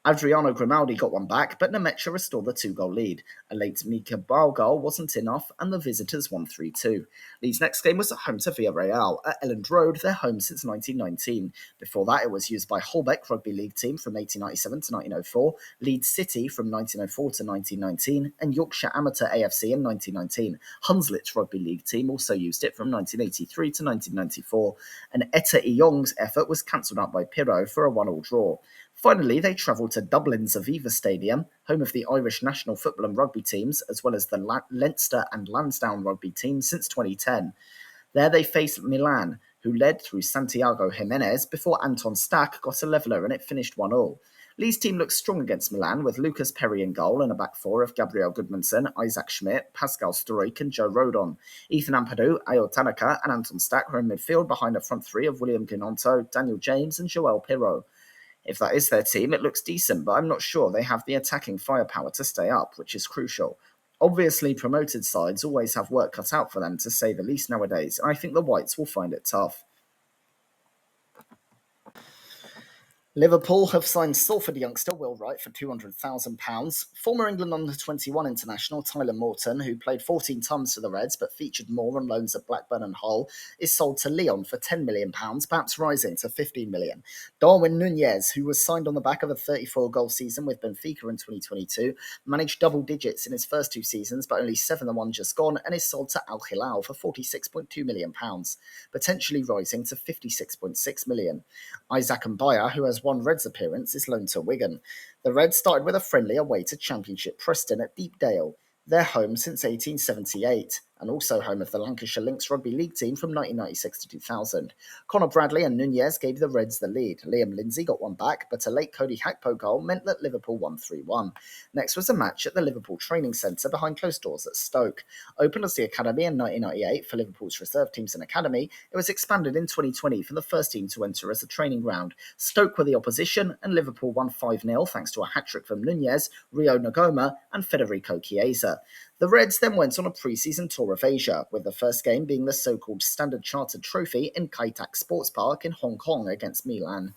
A: Adriano Grimaldi got one back, but Nemecha restored the two-goal lead. A late Mika Bau goal wasn't enough, and the visitors won 3-2. Leeds' next game was at home to Villarreal at Elland Road, their home since 1919. Before that, it was used by Holbeck Rugby League team from 1897 to 1904, Leeds City from 1904 to 1919, and Yorkshire Amateur AFC in 1919. Hunslet Rugby League team also used it from 1983 to 1994. An Etta Iyong's effort was cancelled out by Pirro for a 1-1 draw. Finally, they travelled to Dublin's Aviva Stadium, home of the Irish national football and rugby teams, as well as the Leinster and Lansdowne rugby teams since 2010. There they faced Milan, who led through Santiago Jimenez before Anton Stack got a leveller and it finished 1-1. Lee's team looked strong against Milan, with Lucas Perry in goal and a back four of Gabriel Goodmanson, Isaac Schmidt, Pascal Stroik and Joe Rodon. Ethan Ampadu, Ayo Tanaka and Anton Stack were in midfield behind a front three of William Ginonto, Daniel James and Joel Pirro. If that is their team, it looks decent, but I'm not sure they have the attacking firepower to stay up, which is crucial. Obviously, promoted sides always have work cut out for them, to say the least nowadays, and I think the Whites will find it tough. Liverpool have signed Salford youngster Will Wright for £200,000. Former England under-21 international Tyler Morton, who played 14 times for the Reds but featured more on loans at Blackburn and Hull, is sold to Lyon for £10 million, perhaps rising to £15 million. Darwin Nunez, who was signed on the back of a 34-goal season with Benfica in 2022, managed double digits in his first two seasons, but only 7 the one just gone, and is sold to Al Hilal for £46.2 million, potentially rising to £56.6 million. Isaac Mbaya, who has one Reds appearance, is loaned to Wigan. The Reds started with a friendly away to Championship Preston at Deepdale. They're home since 1878, and also home of the Lancashire Lynx rugby league team from 1996 to 2000. Connor Bradley and Nunez gave the Reds the lead. Liam Lindsay got one back, but a late Cody Hakpo goal meant that Liverpool won 3-1. Next was a match at the Liverpool Training Centre behind closed doors at Stoke. Opened as the academy in 1998 for Liverpool's reserve teams and academy, it was expanded in 2020 for the first team to enter as a training ground. Stoke were the opposition, and Liverpool won 5-0 thanks to a hat-trick from Nunez, Rio Nagoma and Federico Chiesa. The Reds then went on a pre-season tour of Asia, with the first game being the so-called Standard Chartered Trophy in Kai Tak Sports Park in Hong Kong against Milan.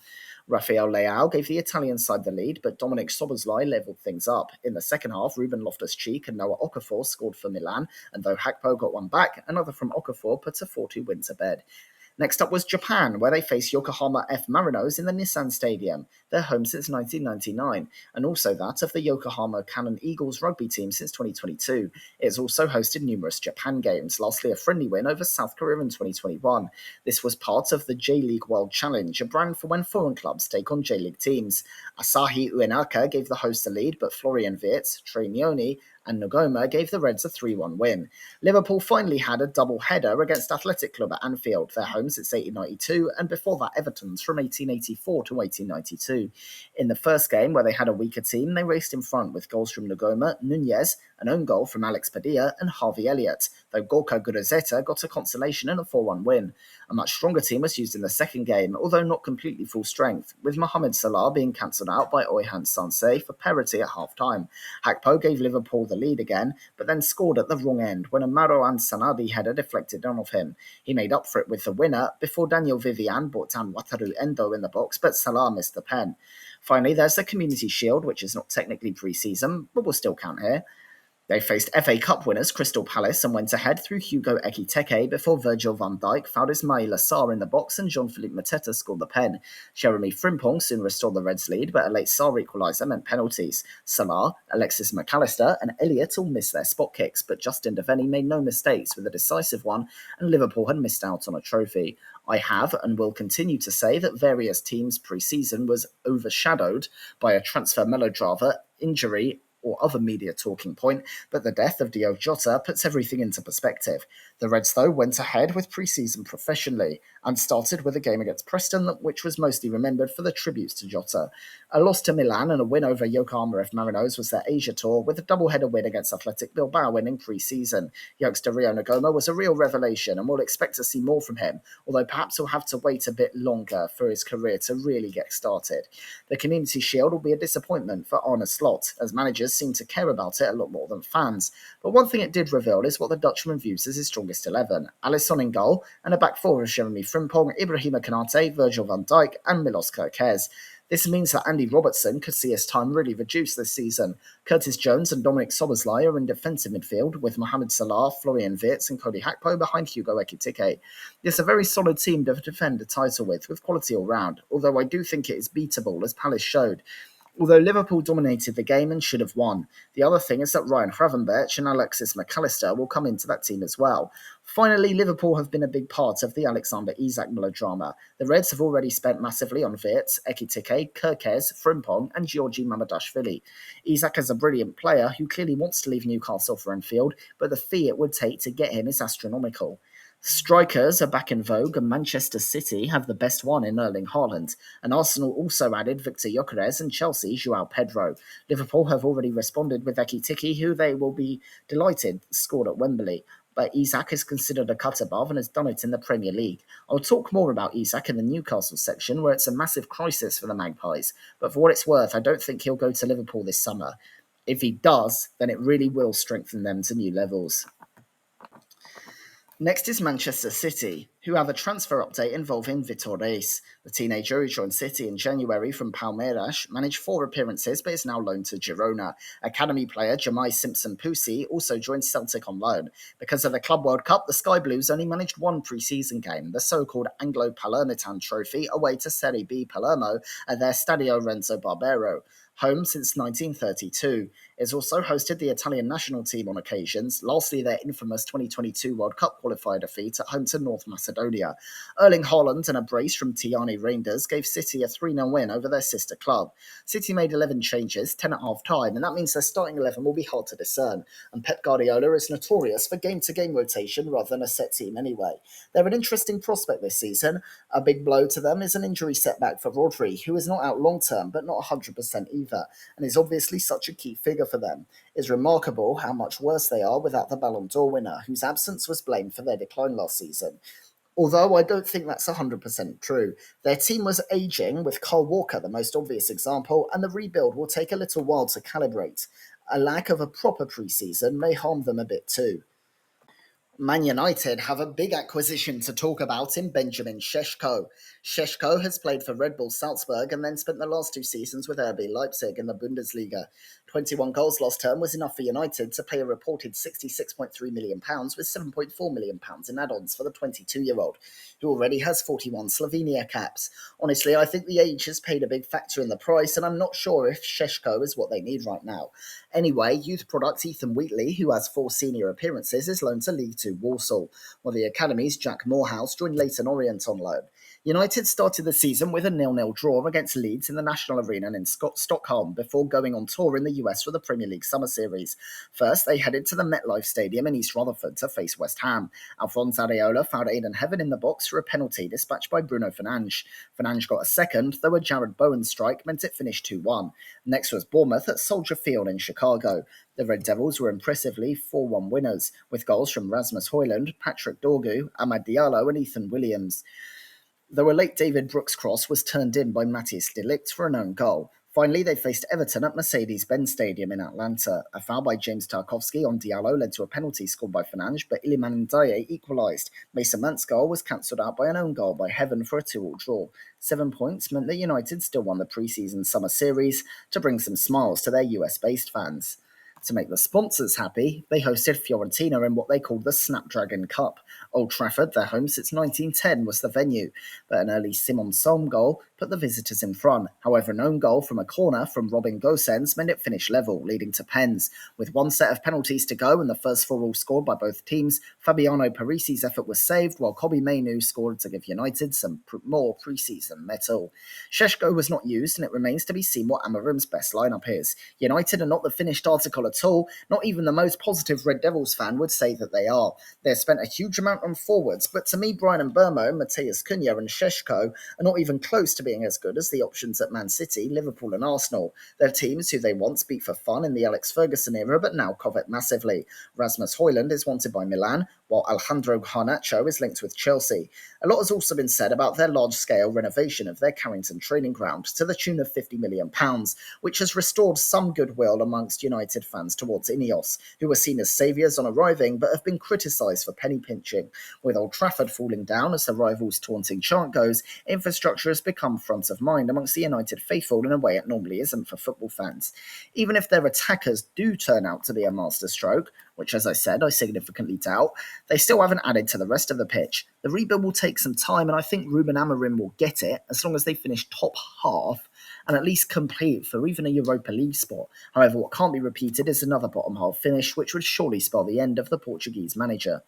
A: Rafael Leao gave the Italian side the lead, but Dominic Szoboszlai levelled things up. In the second half, Ruben Loftus-Cheek and Noah Okafor scored for Milan, and though Hakpo got one back, another from Okafor put a 4-2 win to bed. Next up was Japan, where they faced Yokohama F. Marinos in the Nissan Stadium, their home since 1999, and also that of the Yokohama Cannon Eagles rugby team since 2022. It has also hosted numerous Japan games, lastly a friendly win over South Korea in 2021. This was part of the J-League World Challenge, a brand for when foreign clubs take on J-League teams. Asahi Uenaka gave the hosts the lead, but Florian Wirtz, Trey Nioni, and Nagoma gave the Reds a 3-1 win. Liverpool finally had a double-header against Athletic Club at Anfield, their home since 1892, and before that Everton's from 1884 to 1892. In the first game, where they had a weaker team, they raced in front with goals from Nagoma, Nunez, an own goal from Alex Padilla, and Harvey Elliott, though Gorka Guruzeta got a consolation and a 4-1 win. A much stronger team was used in the second game, although not completely full strength, with Mohamed Salah being cancelled out by Oyhan Sansei for parity at half-time. Hakpo gave Liverpool the lead again, but then scored at the wrong end when a Marouane Sanadi header deflected on of him. He made up for it with the winner before Daniel Vivian brought down Wataru Endo in the box, but Salah missed the pen. Finally, there's the Community Shield, which is not technically pre-season, but will still count here. They faced FA Cup winners Crystal Palace and went ahead through Hugo Ekitike before Virgil van Dijk fouled Ismaila Sarr in the box and Jean-Philippe Mateta scored the pen. Jeremy Frimpong soon restored the Reds' lead, but a late Sarr equaliser meant penalties. Salah, Alexis McAllister and Elliott all missed their spot kicks, but Justin Devaney made no mistakes with a decisive one, and Liverpool had missed out on a trophy. I have and will continue to say that various teams' pre-season was overshadowed by a transfer melodrama, injury, or other media talking point, but the death of Diogo Jota puts everything into perspective. The Reds, though, went ahead with pre-season professionally and started with a game against Preston, which was mostly remembered for the tributes to Jota. A loss to Milan and a win over Yokohama F. Marinos was their Asia tour, with a double-header win against Athletic Bilbao in pre-season. Youngster Rio Nagoma was a real revelation, and we'll expect to see more from him, although perhaps he'll have to wait a bit longer for his career to really get started. The Community Shield will be a disappointment for Arne Slot, as managers seem to care about it a lot more than fans. But one thing it did reveal is what the Dutchman views as his strongest 11. Alisson in goal, and a back four of Jeremy Frimpong, Ibrahima Konate, Virgil van Dijk, and Milos Kerkez. This means that Andy Robertson could see his time really reduced this season. Curtis Jones and Dominic Szoboszlai are in defensive midfield, with Mohamed Salah, Florian Wirtz and Cody Hakpo behind Hugo Ekitike. It's a very solid team to defend a title with quality all round, although I do think it is beatable, as Palace showed. Although Liverpool dominated the game and should have won. The other thing is that Ryan Gravenberch and Alexis McAllister will come into that team as well. Finally, Liverpool have been a big part of the Alexander Isak melodrama. The Reds have already spent massively on Wirtz, Ekitike, Kerkez, Frimpong and Georgi Mamadashvili. Isak is a brilliant player who clearly wants to leave Newcastle for Anfield, but the fee it would take to get him is astronomical. Strikers are back in vogue, and Manchester City have the best one in Erling Haaland. And Arsenal also added Victor Gyökeres and Chelsea João Pedro. Liverpool have already responded with Ekitike, who they will be delighted scored at Wembley. But Isak is considered a cut above and has done it in the Premier League. I'll talk more about Isak in the Newcastle section, where it's a massive crisis for the Magpies. But for what it's worth, I don't think he'll go to Liverpool this summer. If he does, then it really will strengthen them to new levels. Next is Manchester City. who have a transfer update involving Vitor Reis. The teenager who joined City in January from Palmeiras managed 4 appearances but is now loaned to Girona. Academy player Jamai Simpson-Pusi also joined Celtic on loan. Because of the Club World Cup, the Sky Blues only managed one pre-season game, the so-called Anglo-Palermitan Trophy, away to Serie B Palermo at their Stadio Renzo Barbero. Home since 1932. It's also hosted the Italian national team on occasions, lastly their infamous 2022 World Cup qualifier defeat at home to North Macedonia. Erling Haaland and a brace from Tiani Reinders gave City a 3-0 win over their sister club. City made 11 changes, 10 at half-time, and that means their starting 11 will be hard to discern, and Pep Guardiola is notorious for game-to-game rotation rather than a set team anyway. They're an interesting prospect this season. A big blow to them is an injury setback for Rodri, who is not out long-term but not 100% either, and is obviously such a key figure for them. It's remarkable how much worse they are without the Ballon d'Or winner, whose absence was blamed for their decline last season. Although I don't think that's 100% true. Their team was ageing, with Kyle Walker the most obvious example, and the rebuild will take a little while to calibrate. A lack of a proper pre-season may harm them a bit too. Man United have a big acquisition to talk about in Benjamin Šeško. Šeško has played for Red Bull Salzburg and then spent the last 2 seasons with RB Leipzig in the Bundesliga. 21 goals last term was enough for United to pay a reported £66.3 million with £7.4 million in add-ons for the 22-year-old, who already has 41 Slovenia caps. Honestly, I think the age has played a big factor in the price, and I'm not sure if Šeško is what they need right now. Anyway, youth product Ethan Wheatley, who has 4 senior appearances, is loaned to League Two Walsall, while the Academy's Jack Morehouse joined Leyton Orient on loan. United started the season with a 0-0 draw against Leeds in the National Arena in Stockholm before going on tour in the US for the Premier League Summer Series. First, they headed to the MetLife Stadium in East Rutherford to face West Ham. Alphonse Areola found Aidan Heaven in the box for a penalty dispatched by Bruno Fernandes. Fernandes got a second, though a Jared Bowen strike meant it finished 2-1. Next was Bournemouth at Soldier Field in Chicago. The Red Devils were impressively 4-1 winners, with goals from Rasmus Højlund, Patrick Dorgu, Amad Diallo and Ethan Williams, though a late David Brooks cross was turned in by Matthias de Ligt for an own goal. Finally, they faced Everton at Mercedes-Benz Stadium in Atlanta. A foul by James Tarkowski on Diallo led to a penalty scored by Fernandes, but Iliman Ndiaye equalised. Mason Mount's goal was cancelled out by an own goal by Heaven for a 2-2 draw. 7 points meant that United still won the pre-season summer series to bring some smiles to their US-based fans. To make the sponsors happy, they hosted Fiorentina in what they called the Snapdragon Cup. Old Trafford, their home since 1910, was the venue, but an early Simon Sommer goal put the visitors in front. However, an own goal from a corner from Robin Gosens meant it finished level, leading to pens. With one set of penalties to go and the first 4 all scored by both teams, Fabiano Parisi's effort was saved, while Kobbie Mainoo scored to give United some more pre-season mettle. Šeško was not used, and it remains to be seen what Amorim's best lineup is. United are not the finished article at all. Not even the most positive Red Devils fan would say that they are. They've spent a huge amount on forwards, but to me, Brian Mbeumo, Matheus Cunha and Šeško are not even close to being as good as the options at Man City, Liverpool and Arsenal. They're teams who they once beat for fun in the Alex Ferguson era, but now covet massively. Rasmus Højlund is wanted by Milan, while Alejandro Garnacho is linked with Chelsea. A lot has also been said about their large-scale renovation of their Carrington training ground to the tune of £50 million, which has restored some goodwill amongst United fans towards Ineos, who were seen as saviours on arriving but have been criticised for penny pinching. With Old Trafford falling down as the rivals' taunting chant goes, infrastructure has become front of mind amongst the United faithful in a way it normally isn't for football fans. Even if their attackers do turn out to be a masterstroke, which, as I said, I significantly doubt, they still haven't added to the rest of the pitch. The rebuild will take some time, and I think Ruben Amorim will get it as long as they finish top half and at least compete for even a Europa League spot. However, what can't be repeated is another bottom half finish, which would surely spell the end of the Portuguese manager.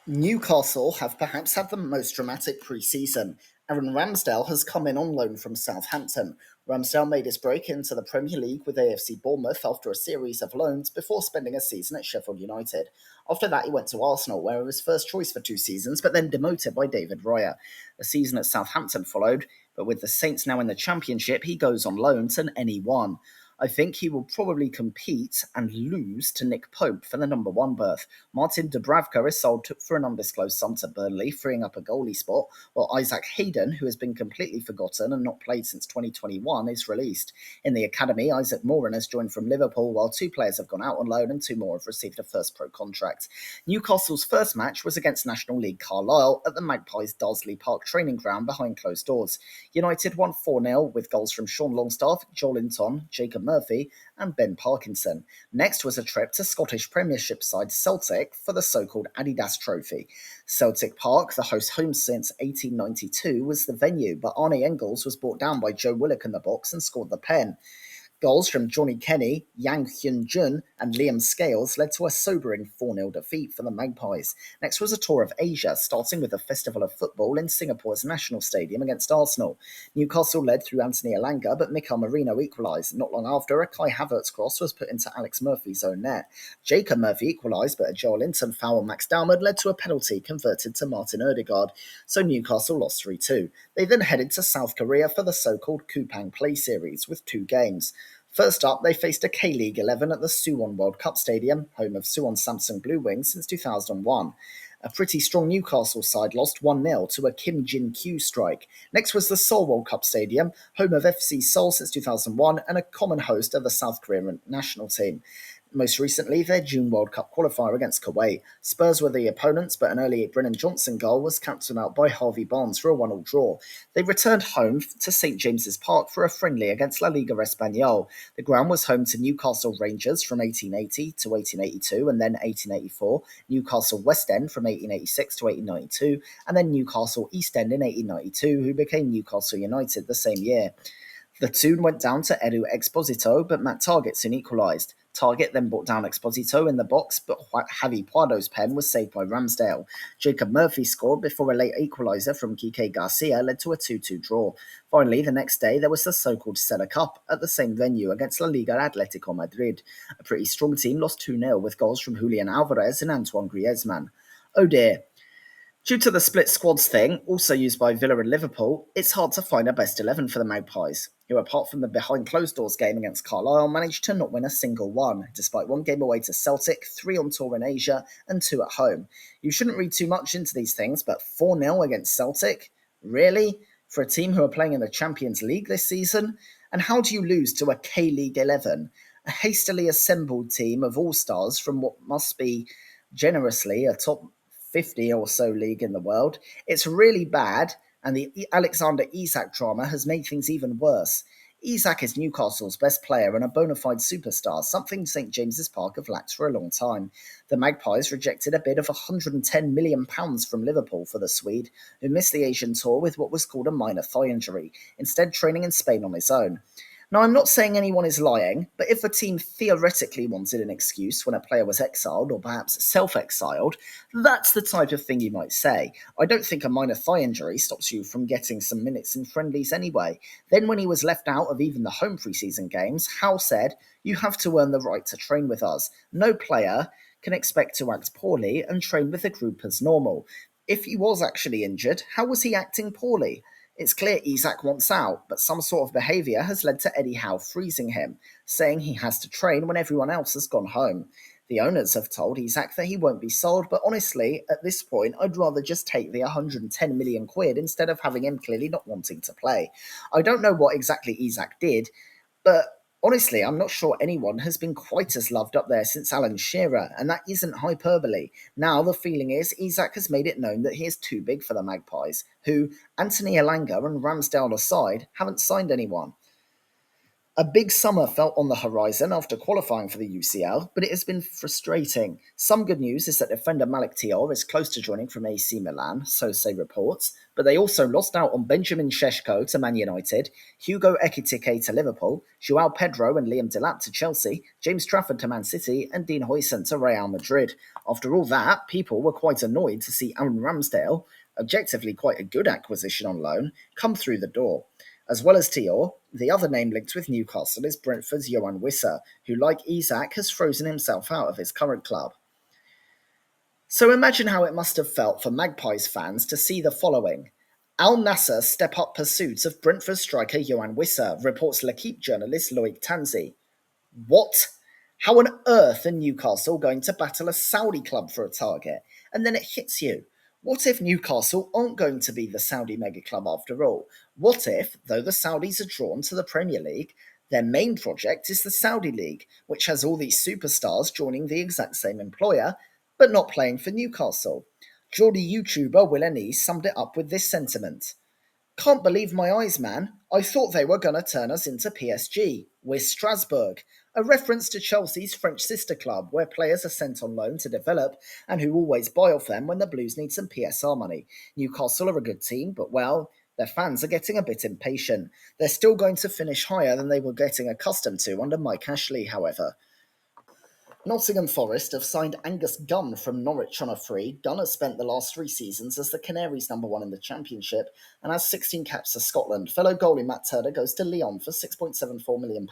A: Newcastle have perhaps had the most dramatic pre-season. Aaron Ramsdale has come in on loan from Southampton. Ramsdale made his break into the Premier League with AFC Bournemouth after a series of loans before spending a season at Sheffield United. After that, he went to Arsenal, where he was first choice for 2 seasons, but then demoted by David Raya. A season at Southampton followed, but with the Saints now in the Championship, he goes on loan to NE1.
B: I think he will probably compete and lose to Nick Pope for the number one berth. Martin Dubravka is sold for an undisclosed sum to Burnley, freeing up a goalie spot, while Isaac Hayden, who has been completely forgotten and not played since 2021, is released. In the academy, Isaac Moran has joined from Liverpool, while two players have gone out on loan and two more have received a first pro contract. Newcastle's first match was against National League Carlisle at the Magpies Darsley Park training ground behind closed doors. United won 4-0 with goals from Sean Longstaff, Joel Linton, Jacob Murphy, and Ben Parkinson. Next was a trip to Scottish Premiership side Celtic for the so-called Adidas Trophy. Celtic Park, the host home since 1892, was the venue, but Arnie Engels was brought down by Joe Willock in the box and scored the pen. Goals from Johnny Kenny, Yang Hyun-jun, and Liam Scales led to a sobering 4-0 defeat for the Magpies. Next was a tour of Asia, starting with a festival of football in Singapore's National Stadium against Arsenal. Newcastle led through Anthony Elanga, but Mikel Merino equalised. Not long after, a Kai Havertz cross was put into Alex Murphy's own net. Jacob Murphy equalised, but a Joel Linton foul on Max Dalmard led to a penalty converted to Martin Odegaard, so Newcastle lost 3-2. They then headed to South Korea for the so-called Kupang Play Series, with 2 games. First up, they faced a K-League 11 at the Suwon World Cup Stadium, home of Suwon Samsung Blue Wings since 2001. A pretty strong Newcastle side lost 1-0 to a Kim Jin-kyu strike. Next was the Seoul World Cup Stadium, home of FC Seoul since 2001 and a common host of the South Korean national team. Most recently, their June World Cup qualifier against Kuwait. Spurs were the opponents, but an early Brennan Johnson goal was cancelled out by Harvey Barnes for a 1-1 draw. They returned home to St James's Park for a friendly against La Liga Español. The ground was home to Newcastle Rangers from 1880 to 1882 and then 1884, Newcastle West End from 1886 to 1892, and then Newcastle East End in 1892, who became Newcastle United the same year. The tune went down to Edu Exposito, but Matt Targett soon equalised. Target then brought down Exposito in the box, but Javi Pardo's pen was saved by Ramsdale. Jacob Murphy scored before a late equaliser from Kike Garcia led to a 2-2 draw. Finally, the next day, there was the so-called Stella Cup at the same venue against La Liga Atletico Madrid. A pretty strong team lost 2-0 with goals from Julian Alvarez and Antoine Griezmann. Oh dear. Due to the split squads thing, also used by Villa and Liverpool, it's hard to find a best 11 for the Magpies, who apart from the behind closed doors game against Carlisle managed to not win a single one, despite 1 game away to Celtic, 3 on tour in Asia and 2 at home. You shouldn't read too much into these things, but 4-0 against Celtic? Really? For a team who are playing in the Champions League this season? And how do you lose to a K-League 11? A hastily assembled team of all-stars from what must be generously a top 50 or so league in the world. It's really bad, and the Alexander Isak drama has made things even worse. Isak is Newcastle's best player and a bona fide superstar, something St James's Park have lacked for a long time. The Magpies rejected a bid of £110 million from Liverpool for the Swede, who missed the Asian tour with what was called a minor thigh injury, instead training in Spain on his own. Now, I'm not saying anyone is lying, but if a team theoretically wanted an excuse when a player was exiled or perhaps self-exiled, that's the type of thing you might say. I don't think a minor thigh injury stops you from getting some minutes in friendlies anyway. Then when he was left out of even the home preseason games, Howe said, "You have to earn the right to train with us. No player can expect to act poorly and train with the group as normal." If he was actually injured, how was he acting poorly? It's clear Isak wants out, but some sort of behaviour has led to Eddie Howe freezing him, saying he has to train when everyone else has gone home. The owners have told Isak that he won't be sold, but honestly, at this point, I'd rather just take the 110 million quid instead of having him clearly not wanting to play. I don't know what exactly Isak did, but honestly, I'm not sure anyone has been quite as loved up there since Alan Shearer, and that isn't hyperbole. Now the feeling is Isak has made it known that he is too big for the Magpies, who, Anthony Elanga and Ramsdale aside, haven't signed anyone. A big summer felt on the horizon after qualifying for the UCL, but it has been frustrating. Some good news is that defender Malik Tior is close to joining from AC Milan, so say reports, but they also lost out on Benjamin Šeško to Man United, Hugo Ekitike to Liverpool, Joao Pedro and Liam Delap to Chelsea, James Trafford to Man City, and Dean Huijsen to Real Madrid. After all that, people were quite annoyed to see Aaron Ramsdale, objectively quite a good acquisition on loan, come through the door. As well as Tior, the other name linked with Newcastle is Brentford's Johan Wissa, who, like Isak, has frozen himself out of his current club. So imagine how it must have felt for Magpies fans to see the following. Al Nasser step up pursuit of Brentford striker Johan Wissa, reports L'Equipe journalist Loic Tanzi. What? How on earth are Newcastle going to battle a Saudi club for a target? And then it hits you. What if Newcastle aren't going to be the Saudi mega club after all? What if, though the Saudis are drawn to the Premier League, their main project is the Saudi League, which has all these superstars joining the exact same employer, but not playing for Newcastle? Geordie YouTuber Will Ennis summed it up with this sentiment. Can't believe my eyes, man. I thought they were going to turn us into PSG. We're Strasbourg. A reference to Chelsea's French sister club, where players are sent on loan to develop and who always buy off them when the Blues need some PSR money. Newcastle are a good team, but well, their fans are getting a bit impatient. They're still going to finish higher than they were getting accustomed to under Mike Ashley, however. Nottingham Forest have signed Angus Gunn from Norwich on a free. Gunn has spent the last 3 seasons as the Canaries' #1 in the Championship and has 16 caps for Scotland. Fellow goalie Matt Turner goes to Lyon for £6.74 million,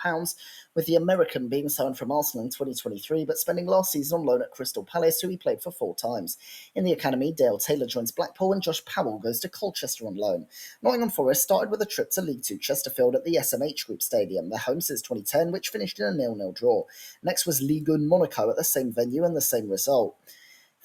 B: with the American being signed from Arsenal in 2023 but spending last season on loan at Crystal Palace, who he played for 4 times. In the academy, Dale Taylor joins Blackpool and Josh Powell goes to Colchester on loan. Nottingham Forest started with a trip to League Two Chesterfield at the SMH Group Stadium, their home since 2010, which finished in a 0-0 draw. Next was Ligue 1 Monaco at the same venue and the same result.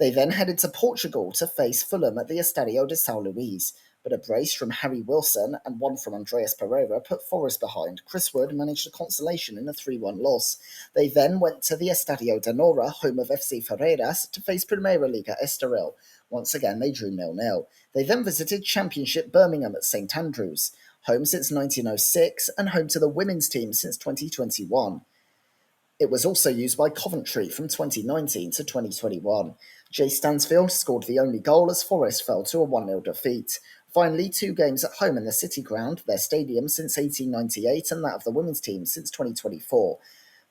B: They then headed to Portugal to face Fulham at the Estadio de São Luís, but a brace from Harry Wilson and one from Andreas Pereira put Forest behind. Chris Wood managed a consolation in a 3-1 loss. They then went to the Estadio de Nora, home of FC Ferreiras, to face Primeira Liga Estoril. Once again, they drew 0-0. They then visited Championship Birmingham at St Andrews, home since 1906 and home to the women's team since 2021. It was also used by Coventry from 2019 to 2021. Jay Stansfield scored the only goal as Forest fell to a 1-0 defeat. Finally, 2 games at home in the City Ground, their stadium since 1898 and that of the women's team since 2024.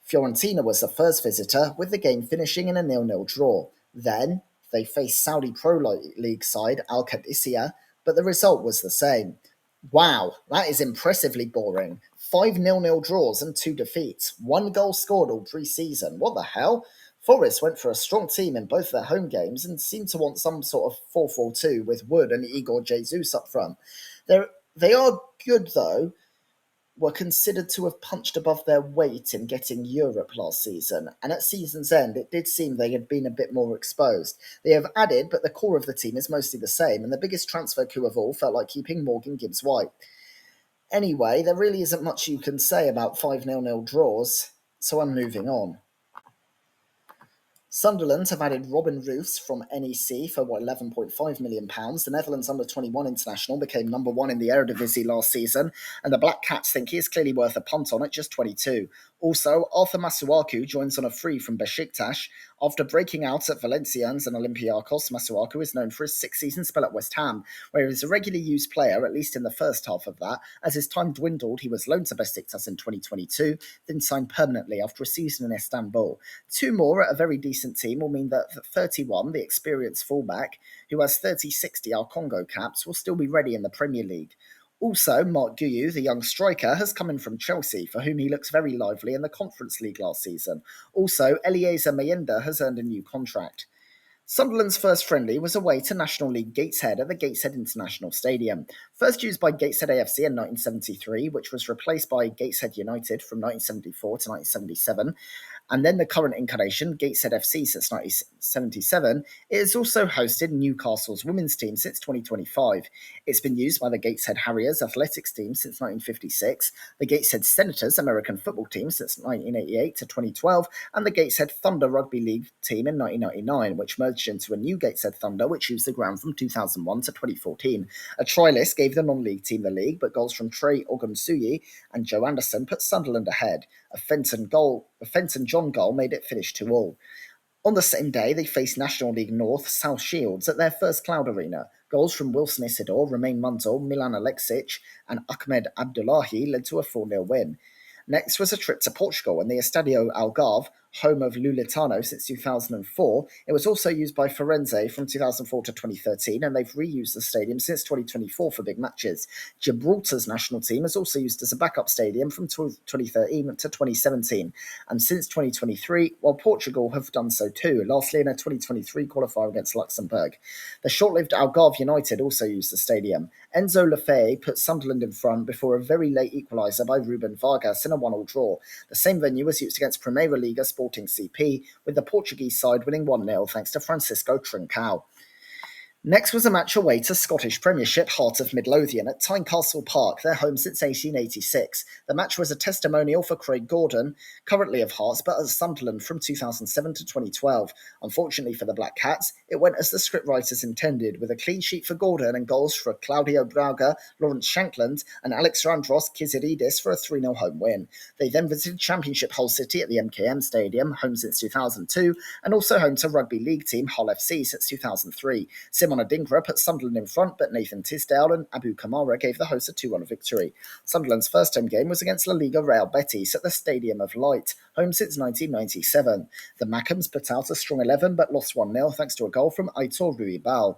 B: Fiorentina was the first visitor, with the game finishing in a 0-0 draw. Then, they faced Saudi Pro League side Al Qadisiyah, but the result was the same. Wow, that is impressively boring. 5 0-0 draws and 2 defeats. 1 goal scored all pre-season. What the hell? Forest went for a strong team in both their home games and seemed to want some sort of 4-4-2 with Wood and Igor Jesus up front. They are good, though, were considered to have punched above their weight in getting Europe last season, and at season's end it did seem they had been a bit more exposed. They have added, but the core of the team is mostly the same, and the biggest transfer coup of all felt like keeping Morgan Gibbs-White. Anyway, there really isn't much you can say about 5 0 draws, so I'm moving on. Sunderland have added Robin Roofs from NEC for £11.5 million. The Netherlands under-21 international became #1 in the Eredivisie last season, and the Black Cats think he is clearly worth a punt on at just 22. Also, Arthur Masuaku joins on a free from Besiktas. After breaking out at Valenciennes and Olympiacos, Masuaku is known for his 6-season spell at West Ham, where he was a regularly used player, at least in the first half of that. As his time dwindled, he was loaned to Besiktas in 2022, then signed permanently after a season in Istanbul. 2 more at a very decent team will mean that 31, the experienced fullback, who has 30-60 Al Congo caps, will still be ready in the Premier League. Also, Mark Guiu, the young striker, has come in from Chelsea, for whom he looks very lively in the Conference League last season. Also, Eliezer Mayenda has earned a new contract. Sunderland's first friendly was away to National League Gateshead at the Gateshead International Stadium. First used by Gateshead AFC in 1973, which was replaced by Gateshead United from 1974 to 1977, and then the current incarnation, Gateshead FC, since 1977, it has also hosted Newcastle's women's team since 2025. It's been used by the Gateshead Harriers athletics team since 1956, the Gateshead Senators American football team since 1988 to 2012, and the Gateshead Thunder Rugby League team in 1999, which merged into a new Gateshead Thunder, which used the ground from 2001 to 2014. A try list gave the non-league team the league, but goals from Trey Ogunsuyi and Joe Anderson put Sunderland ahead. A Fenton John goal made it finish 2-2. On the same day, they faced National League North South Shields at their first Cloud Arena. Goals from Wilson Isidore, Romain Mundell, Milan Alexic, and Ahmed Abdullahi led to a 4-0 win. Next was a trip to Portugal and the Estadio Algarve, home of Luletano since 2004. It was also used by Firenze from 2004 to 2013, and they've reused the stadium since 2024 for big matches. Gibraltar's national team has also used as a backup stadium from 2013 to 2017, and since 2023, while Portugal have done so too, lastly in a 2023 qualifier against Luxembourg. The short-lived Algarve United also used the stadium. Enzo Lefebvre put Sunderland in front before a very late equaliser by Ruben Vargas in a 1-1 draw. The same venue was used against Primeira Liga Sporting CP, with the Portuguese side winning 1-0 thanks to Francisco Trincao. Next was a match away to Scottish Premiership Heart of Midlothian at Tynecastle Park, their home since 1886. The match was a testimonial for Craig Gordon, currently of Hearts but at Sunderland from 2007 to 2012. Unfortunately for the Black Cats, it went as the scriptwriters intended, with a clean sheet for Gordon and goals for Claudio Braga, Lawrence Shankland and Alexandros Kiziridis for a 3-0 home win. They then visited Championship Hull City at the MKM Stadium, home since 2002, and also home to rugby league team Hull FC since 2003. Simon Adingra put Sunderland in front, but Nathan Tisdale and Abu Kamara gave the hosts a 2-1 victory. Sunderland's first home game was against La Liga Real Betis at the Stadium of Light, home since 1997. The Mackems put out a strong 11 but lost 1-0 thanks to a goal from Aitor Ruibal.